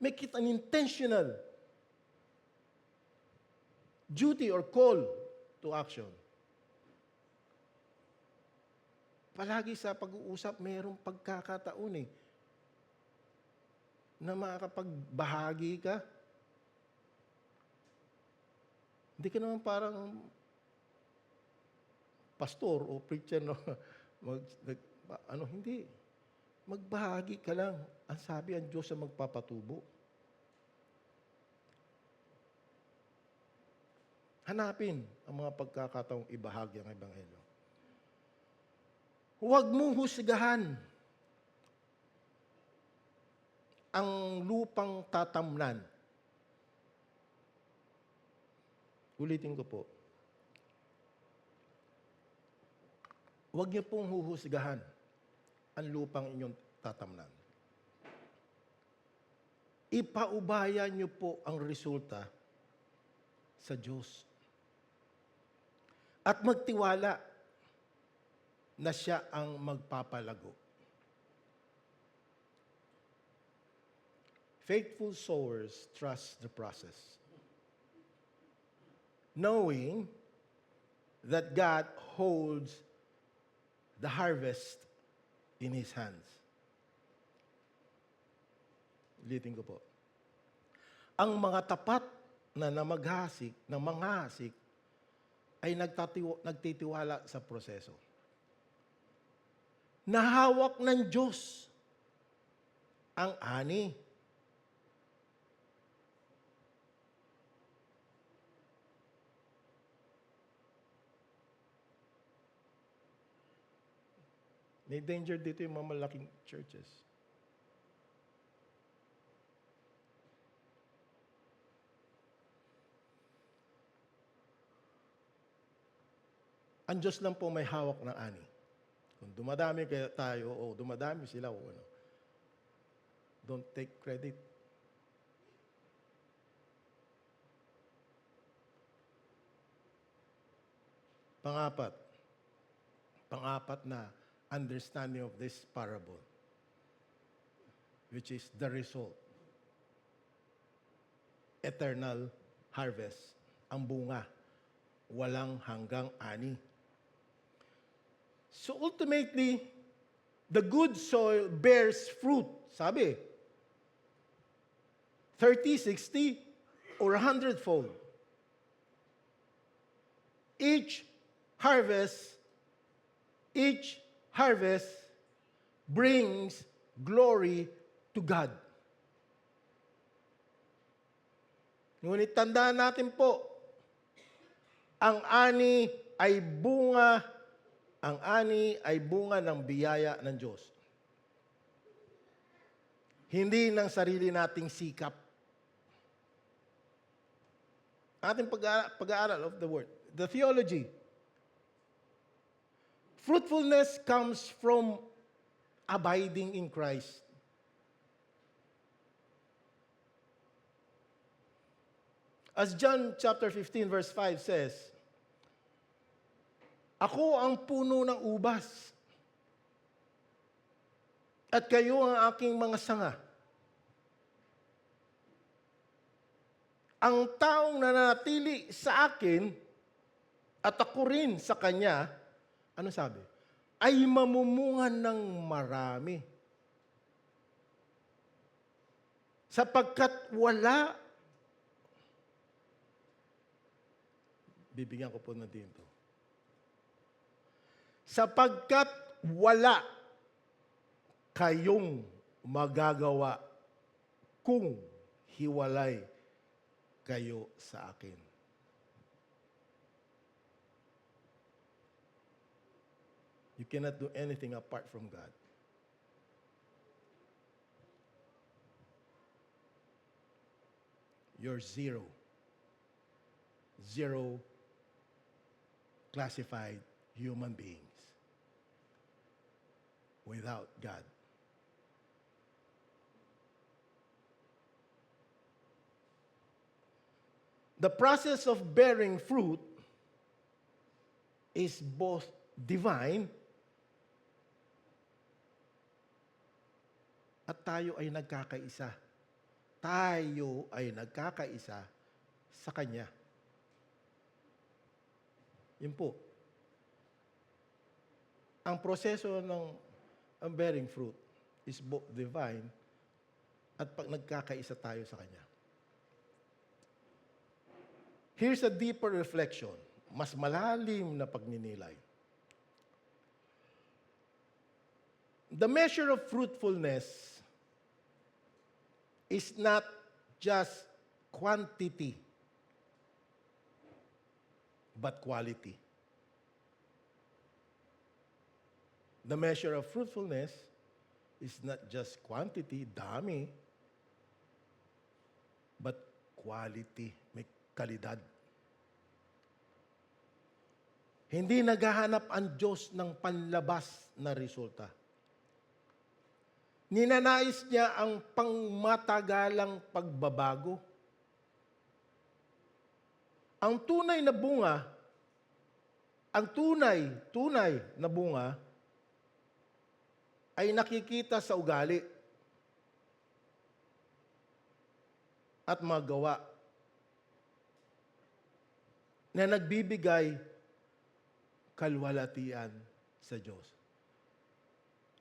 Make it an intentional duty or call to action. Palagi sa pag-uusap, mayroong pagkakataon na makakapagbahagi ka. Hindi ka naman parang pastor o preacher, no? Hindi. Magbahagi ka lang. Ang sabi ang Diyos ang magpapatubo. Hanapin ang mga pagkakataong ibahagi ang ebanghelyo. Huwag mong husgahan ang lupang tatamnan. Ulitin ko po. Huwag niyo pong huhusgahan ang lupang inyong tatamnan. Ipaubaya niyo po ang resulta sa Diyos. At magtiwala na siya ang magpapalago. Faithful sowers trust the process, knowing that God holds the harvest in His hands. Ulitin ko po. Ang mga tapat na namaghasik, na manghasik, ay nagtitiwala sa proseso. Nahawak ng Diyos ang ani. May danger dito yung mga malaking churches. Ang Diyos lang po may hawak ng ani. Kung dumadami kaya tayo, o dumadami sila, o ano, don't take credit. Pang-apat na understanding of this parable, which is the result. Eternal harvest. Ang bunga. Walang hanggang ani. So ultimately, the good soil bears fruit. Sabi, 30, 60, or 100-fold. Each harvest brings glory to God. Ngunit tandaan natin po, ang ani ay bunga ng biyaya ng Diyos. Hindi ng sarili nating sikap. Ating pag-aaral of the Word. The theology. Fruitfulness comes from abiding in Christ. As John chapter 15 verse 5 says, ako ang puno ng ubas, at kayo ang aking mga sanga. Ang taong nananatili sa akin, at ako rin sa kanya, ano sabi? Ay mamumungan ng marami. Sapagkat wala, bibigyan ko po na dito. Sapagkat wala kayong magagawa kung hiwalay kayo sa akin. You cannot do anything apart from God. You're zero. Zero classified human beings without God. The process of bearing fruit is both divine at tayo ay nagkakaisa. Tayo ay nagkakaisa sa Kanya. Yun po. Ang proseso ng bearing fruit is both divine at pag nagkakaisa tayo sa Kanya. Here's a deeper reflection, mas malalim na pagninilay. The measure of fruitfulness is not just quantity, but quality. The measure of fruitfulness is not just quantity, dami, but quality, may kalidad. Hindi naghahanap ang Diyos ng panlabas na resulta. Ninanais niya ang pangmatagalang pagbabago. Ang tunay na bunga, ang tunay na bunga, ay nakikita sa ugali. at mga gawa na nagbibigay kalwalatian sa Diyos.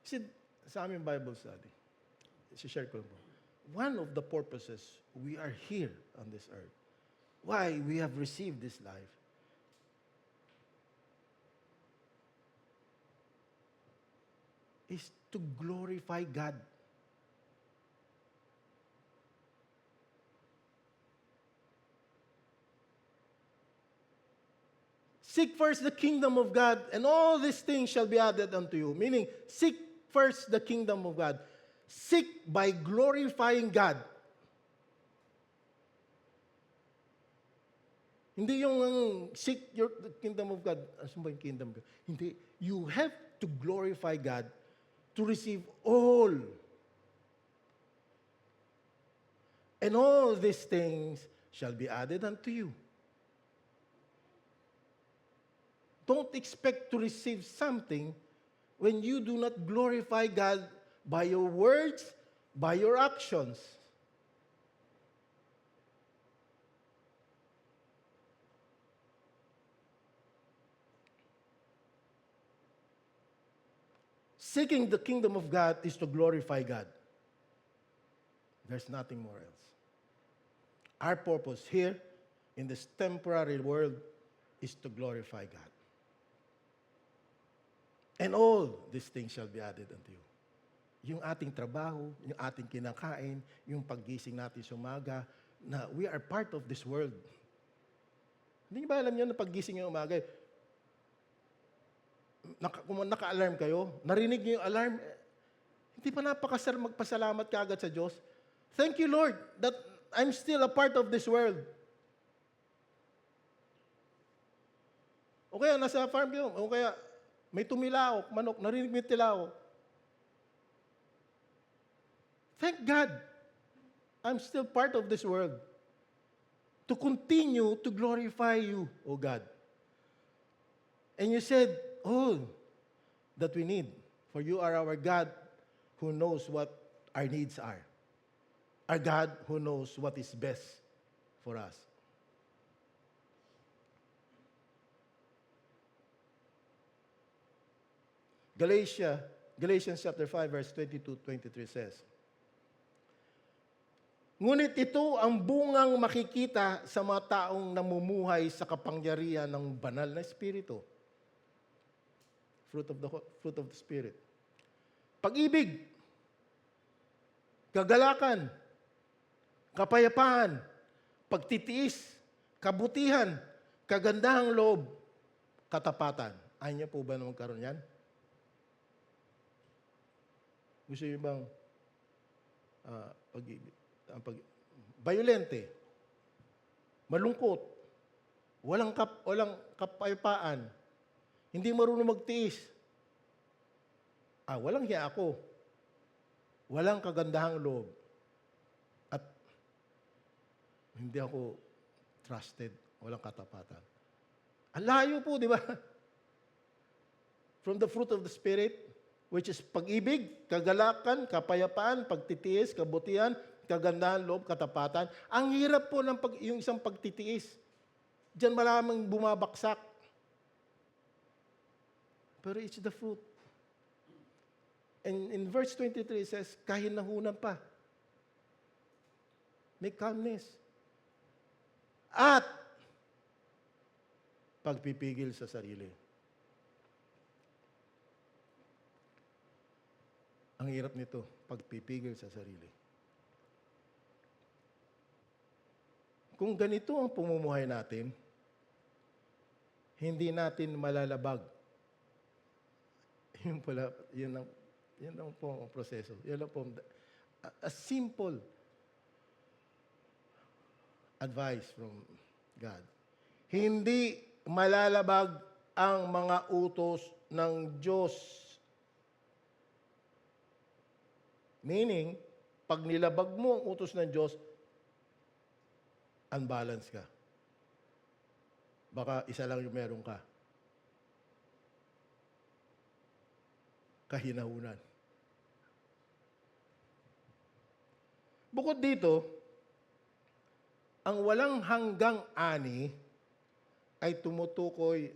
See, sa aming Bible study, share ko lang po. One of the purposes we are here on this earth, why we have received this life, is to glorify God. Seek first the kingdom of God, and all these things shall be added unto you. Meaning, seek first the kingdom of God. Seek by glorifying God. Hindi yung seek the kingdom of God. Asan ba yung kingdom of God? Hindi. You have to glorify God to receive all. And all these things shall be added unto you. Don't expect to receive something when you do not glorify God by your words, by your actions. Seeking the kingdom of God is to glorify God. There's nothing more else. Our purpose here in this temporary world is to glorify God. And all these things shall be added unto you. Yung ating trabaho, yung ating kinakain, yung paggising natin sa umaga, na we are part of this world. Hindi ba alam niyo na paggising yung umaga, kung naka-alarm kayo, narinig niyo yung alarm, hindi pa magpasalamat ka agad sa Diyos? Thank you, Lord, that I'm still a part of this world. O kaya nasa farm kayo, o kaya may tumilaok, manok, narinig mo yung tilaok. Thank God, I'm still part of this world. To continue to glorify you, O God. And you said, all that we need, for you are our God who knows what our needs are. Our God who knows what is best for us. Galatians chapter 5 verse 22-23 says, ngunit ito ang bungang makikita sa mga taong namumuhay sa kapangyarihan ng banal na Espiritu. Fruit of the Spirit. Pag-ibig, kagalakan, kapayapaan, pagtitiis, kabutihan, kagandahang loob, katapatan. Ayaw niyo po ba na magkaroon yan? Gusto niyo bang violente, malungkot, walang kapayapaan, hindi marunong magtiis, walang hiya ako, walang kagandahang loob, at hindi ako trusted, walang katapatan. Ang layo po, di ba? From the fruit of the Spirit, which is pag-ibig, kagalakan, kapayapaan, pagtitiis, kabutihan, kagandahan, loob, katapatan. Ang hirap po ng yung isang pagtitiis. Diyan maraming bumabaksak. Pero it's the fruit. And in verse 23 it says, kahinahunan pa. May calmness. At pagpipigil sa sarili. Ang hirap nito, pagpipigil sa sarili. Kung ganito ang pumumuhay natin, hindi natin malalabag. Yun ang po ang proseso. Yun lang po. A simple advice from God. Hindi malalabag ang mga utos ng Diyos. Meaning, pag nilabag mo ang utos ng Diyos, unbalanced ka. Baka isa lang yung meron ka. Kahinahunan. Bukod dito, Ang walang hanggang ani ay tumutukoy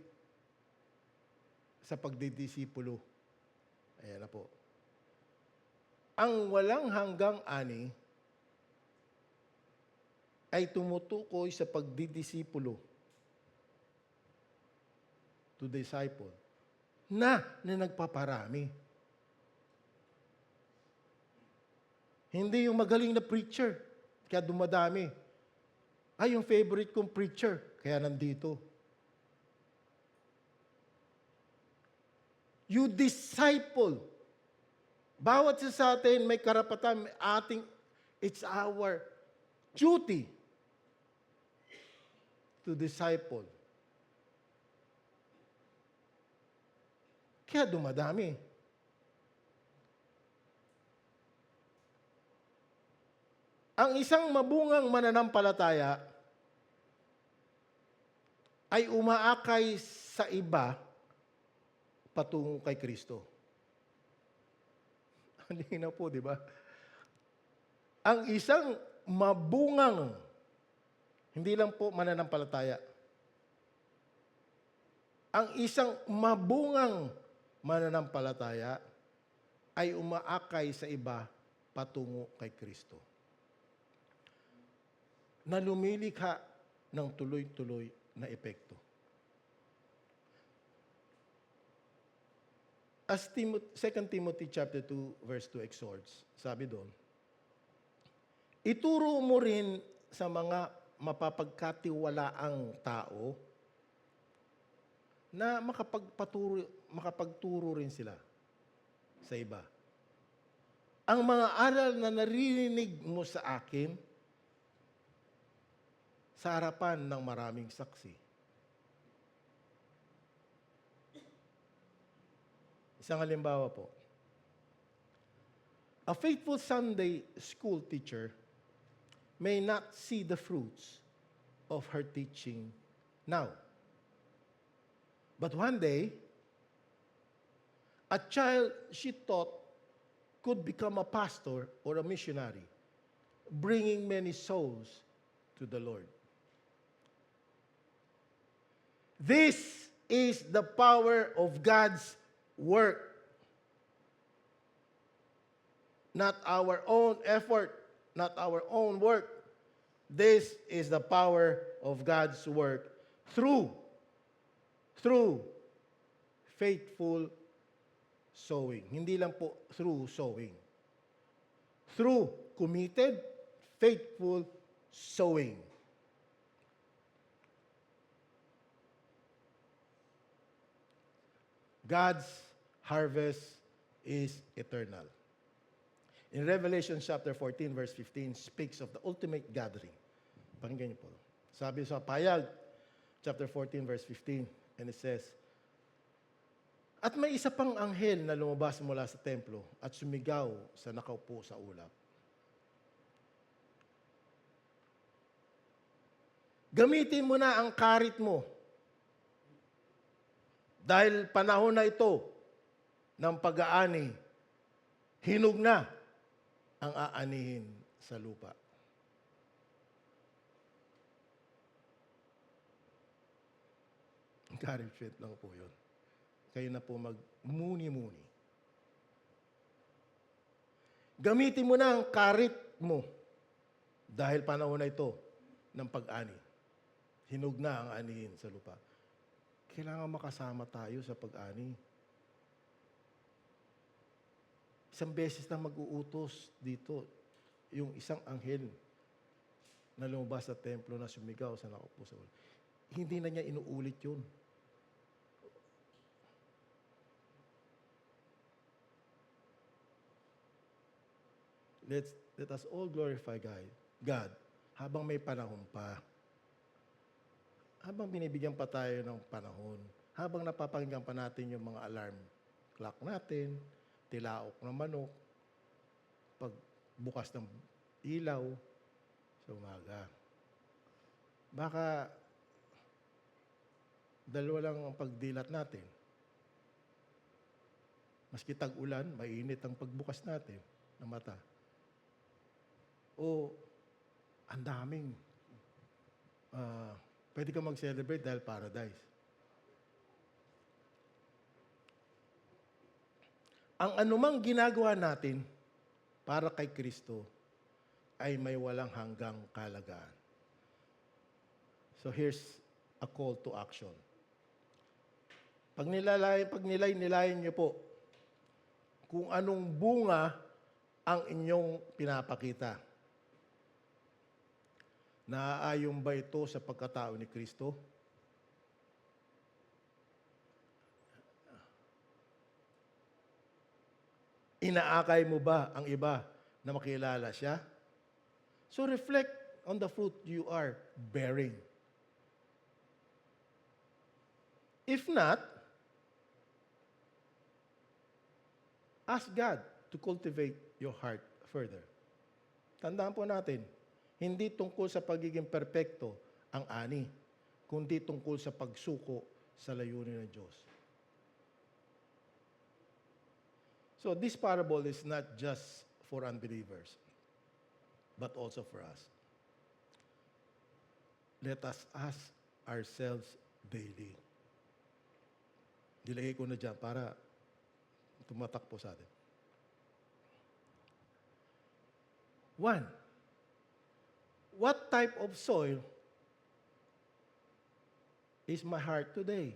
sa pagdidisipulo. Ayan na po. Ang walang hanggang ani ay tumutukoy sa pagdidisipulo, to disciple, na nagpaparami. Hindi yung magaling na preacher, kaya dumadami. Ay, yung favorite kong preacher, kaya nandito. You disciple. Bawat isa sa atin may karapatan, it's our duty to disciple. Kaya dumadami. Ang isang mabungang mananampalataya ay umaakay sa iba patungo kay Kristo. Hindi na po, di ba? Ang isang mabungang, hindi lang po mananampalataya, ang isang mabungang mananampalataya ay umaakay sa iba patungo kay Kristo, na lumilikha ng tuloy-tuloy na epekto. As 2 Timothy chapter 2 verse 2 exhorts, sabi doon, ituro mo rin sa mga mapapagkatiwalaang tao na makapagturo rin sila sa iba. Ang mga aral na naririnig mo sa akin sa harapan ng maraming saksi. Isang halimbawa po. A faithful Sunday school teacher may not see the fruits of her teaching now. But one day, a child she taught could become a pastor or a missionary, bringing many souls to the Lord. This is the power of God's work. Not our own effort, not our own work. This is the power of God's work through faithful sowing. Hindi lang po through sowing. Through committed, faithful sowing. God's harvest is eternal. In Revelation chapter 14, verse 15, speaks of the ultimate gathering. Pakinggan niyo po. Sabi sa Payag, chapter 14, verse 15, and it says, at may isa pang anghel na lumabas mula sa templo at sumigaw sa nakaupo sa ulap. Gamitin mo na ang karit mo dahil panahon na ito ng pag-aani, hinog na ang aanihin sa lupa. Encouragement lang po yun. Kayo na po magmuni-muni. Gamitin mo na ang karit mo dahil panahon na ito ng pag-ani. Hinog na ang anihin sa lupa. Kailangan makasama tayo sa pag-ani. Isang beses na mag-uutos dito, yung isang anghel na lumabas sa templo na sumigaw sa nakaupo sa ulo. Hindi na niya inuulit yun. Let us all glorify God habang may panahon pa. Habang binibigyan pa tayo ng panahon. Habang napapakinggan pa natin yung mga alarm clock natin, tilaok ng manok, pagbukas ng ilaw sa umaga. Baka dalawa lang ang pagdilat natin. Maski tag-ulan, mainit ang pagbukas natin ng mata. O ang daming pwede ka mag-celebrate dahil paradise. Ang anumang ginagawa natin para kay Kristo ay may walang hanggang kahalagaan. So here's a call to action. Pag nilay-nilayan niyo po kung anong bunga ang inyong pinapakita. Naaayon ba ito sa pagkatao ni Kristo? Inaakay mo ba ang iba na makilala siya? So reflect on the fruit you are bearing. If not, ask God to cultivate your heart further. Tandaan po natin, hindi tungkol sa pagiging perpekto ang ani, kundi tungkol sa pagsuko sa layunin ng Diyos. So this parable is not just for unbelievers, but also for us. Let us ask ourselves daily. Dilagay ko na dyan para tumatak po sa atin. 1. What type of soil is my heart today?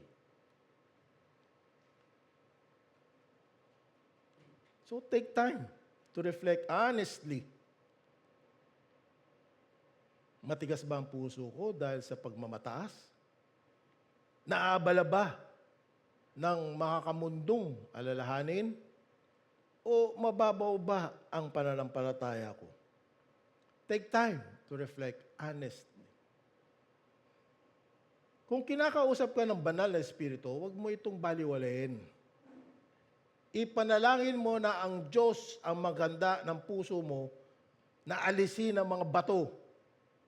So take time to reflect honestly. Matigas ba ang puso ko dahil sa pagmamataas? Naabala ba ng makakamundong alalahanin? O mababaw ba ang pananampalataya ko? Take time to reflect honestly. Kung kinakausap ka ng banal na espiritu, huwag mo itong baliwalain. Ipanalangin mo na ang Diyos ang maganda ng puso mo na alisin ang mga bato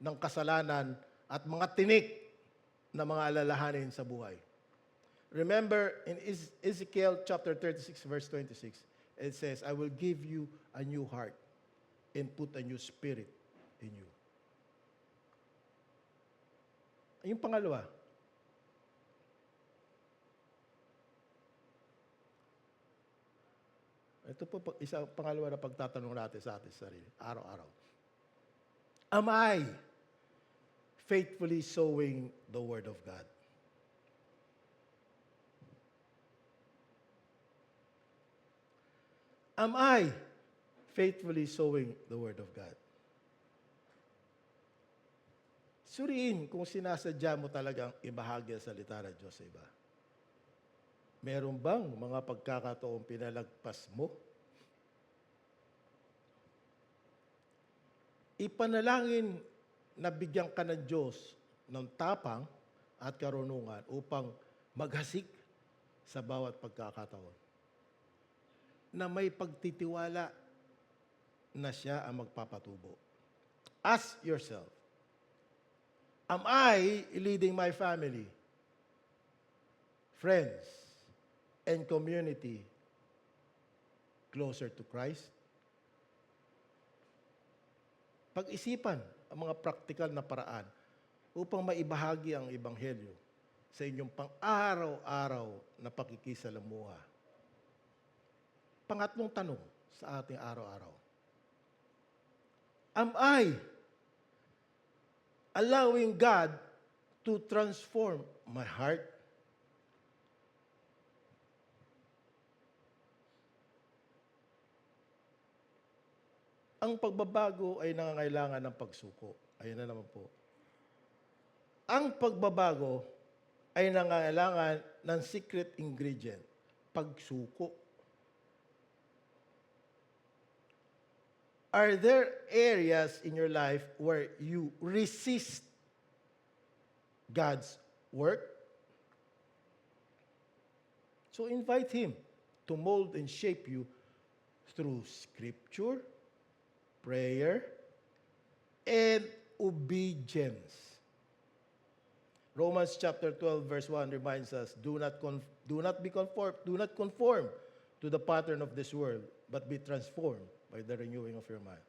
ng kasalanan at mga tinik na mga alalahanin sa buhay. Remember in Ezekiel chapter 36 verse 26, it says, I will give you a new heart and put a new spirit in you. Yung pangalawa, ito po isa pangalawa na pagtatanong natin sa ating sarili, araw-araw. Am I faithfully sowing the Word of God? Am I faithfully sowing the Word of God? Suriin kung sinasadya mo talagang ibahagi ang salita ng Diyos sa iba. Meron bang mga pagkakataong pinalagpas mo? Ipanalangin na bigyan ka ng Diyos ng tapang at karunungan upang maghasik sa bawat pagkakataon. Na may pagtitiwala na siya ang magpapatubo. Ask yourself, am I leading my family, friends, and community closer to Christ? Pag-isipan ang mga praktikal na paraan upang maibahagi ang Ebanghelyo sa inyong pang-araw-araw na pakikisalamuha. Pangatlong tanong sa ating araw-araw. Am I allowing God to transform my heart? Ang pagbabago ay nangangailangan ng pagsuko. Ayun na naman po. Ang pagbabago ay nangangailangan ng secret ingredient, pagsuko. Are there areas in your life where you resist God's work? So invite Him to mold and shape you through Scripture, prayer, and obedience. Romans chapter 12 verse 1 reminds us, do not conform to the pattern of this world, but be transformed by the renewing of your mind.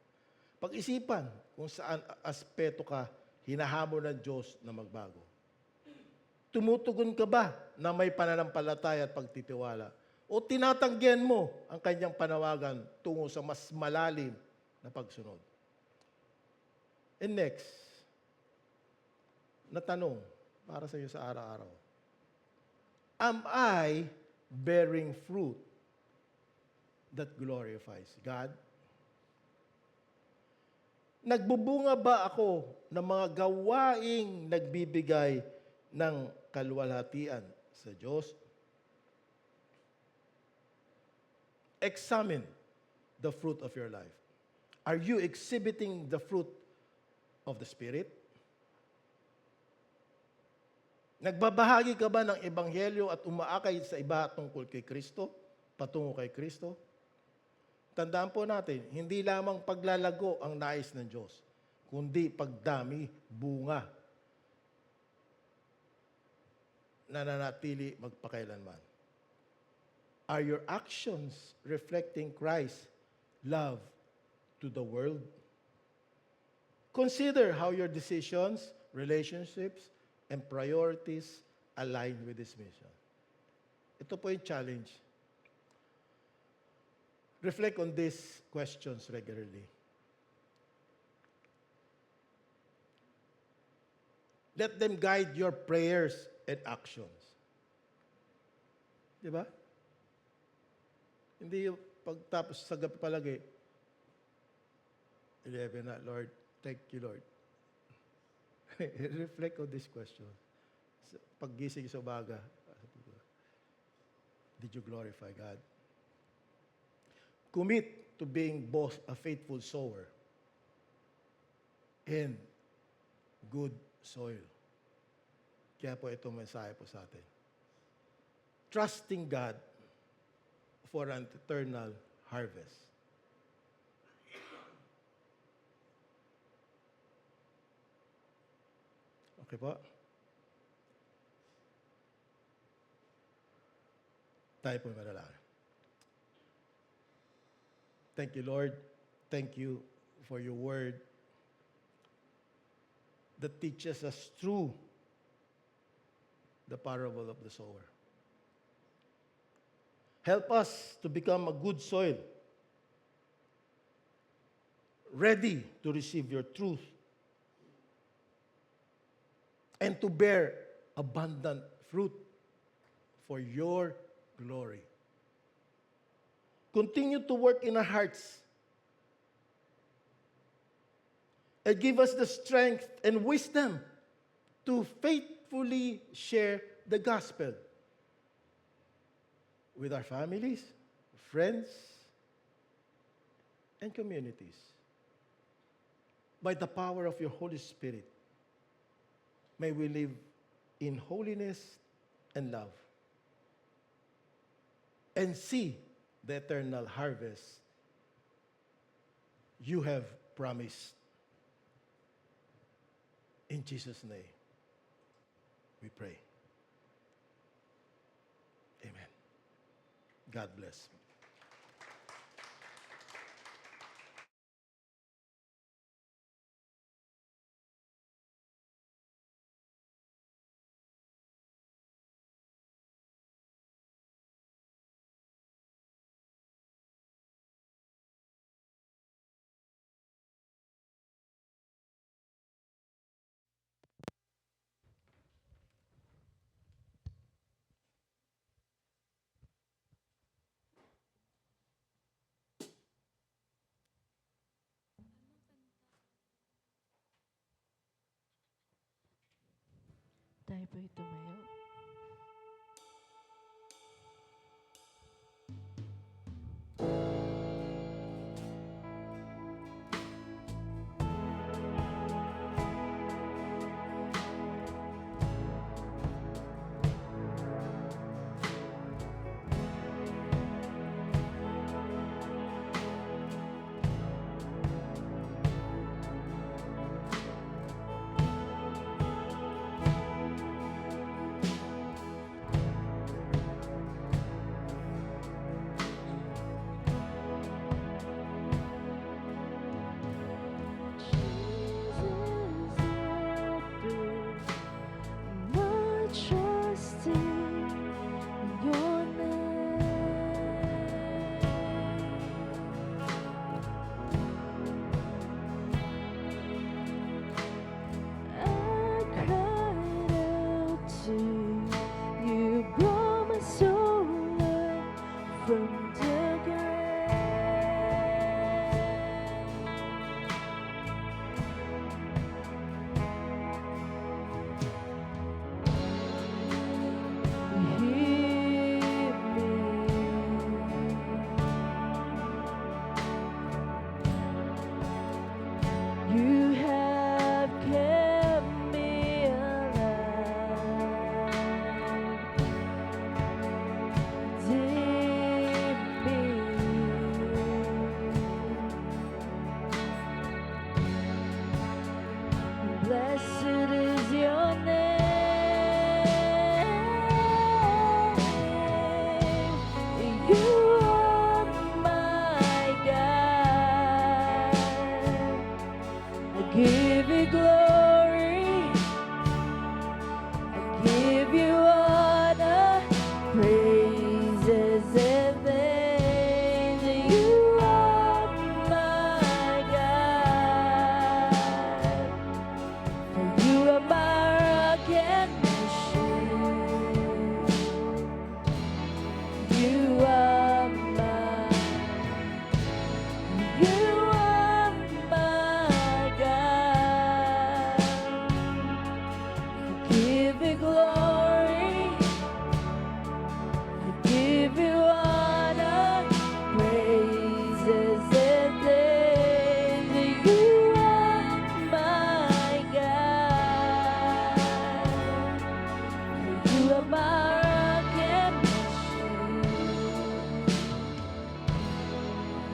Pag-isipan kung saan aspeto ka hinahamon ng Diyos na magbago? Tumutugon ka ba na may pananampalataya at pagtitiwala? O tinatanggihan mo ang kanyang panawagan tungo sa mas malalim na pagsunod? And next, na tanong para sa iyo sa araw-araw. Am I bearing fruit that glorifies God? Nagbubunga ba ako ng mga gawaing nagbibigay ng kaluwalhatian sa Diyos? Examine the fruit of your life. Are you exhibiting the fruit of the Spirit? Nagbabahagi ka ba ng Ebanghelyo at umaakay sa iba tungkol kay Kristo, patungo kay Kristo? Tandaan po natin, hindi lamang paglalago ang nais ng Diyos, kundi pagdami, bunga, na nanatili magpakailanman. Are your actions reflecting Christ's love to the world? Consider how your decisions, relationships, and priorities align with this mission. Ito po yung challenge. Reflect on these questions regularly. Let them guide your prayers and actions. Di ba? Hindi yung pagtapos sa gabi palagi, 11 na, Lord, thank you, Lord. Reflect on this question. Paggising sa umaga, did you glorify God? Commit to being both a faithful sower and good soil. Kaya po itong mensahe po sa atin. Trusting God for an eternal harvest. Okay po? Tayo po manalangin. Thank you, Lord. Thank you for your word that teaches us through the parable of the sower. Help us to become a good soil, ready to receive your truth and to bear abundant fruit for your glory. Continue to work in our hearts and give us the strength and wisdom to faithfully share the gospel with our families, friends, and communities. By the power of your Holy Spirit, may we live in holiness and love and see the eternal harvest you have promised. In Jesus' name, we pray. Amen. God bless. Tayo po'y tumayo.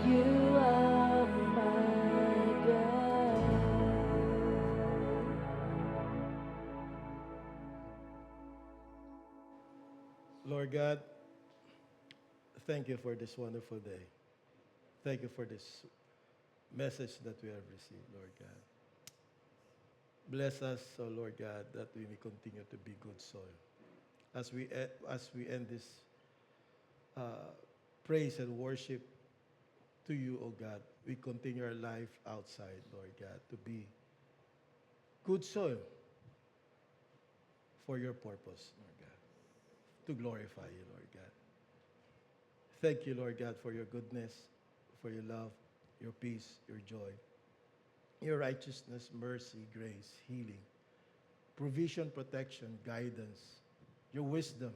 You are my God. Lord God, thank you for this wonderful day. Thank you for this message that we have received, Lord God. Bless us, oh Lord God, that we may continue to be good soil. As we end this praise and worship to you, oh God, we continue our life outside, Lord God, to be good soil for your purpose, Lord God, to glorify you, Lord God. Thank you, Lord God, for your goodness, for your love, your peace, your joy, your righteousness, mercy, grace, healing, provision, protection, guidance, your wisdom.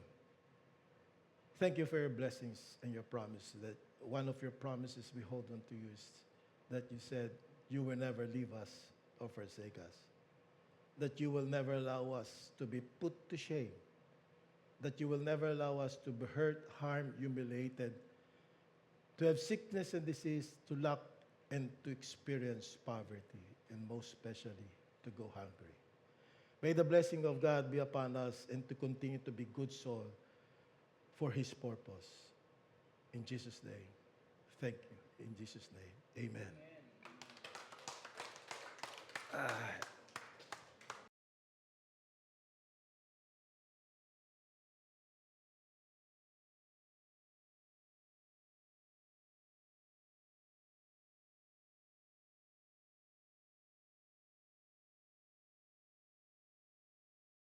Thank you for your blessings and your promise. That one of your promises we hold on to you is that you said you will never leave us or forsake us. That you will never allow us to be put to shame. That you will never allow us to be hurt, harmed, humiliated, to have sickness and disease, to lack, and to experience poverty, and most especially to go hungry. May the blessing of God be upon us and to continue to be good soul for His purpose. In Jesus' name, thank you. In Jesus' name, amen.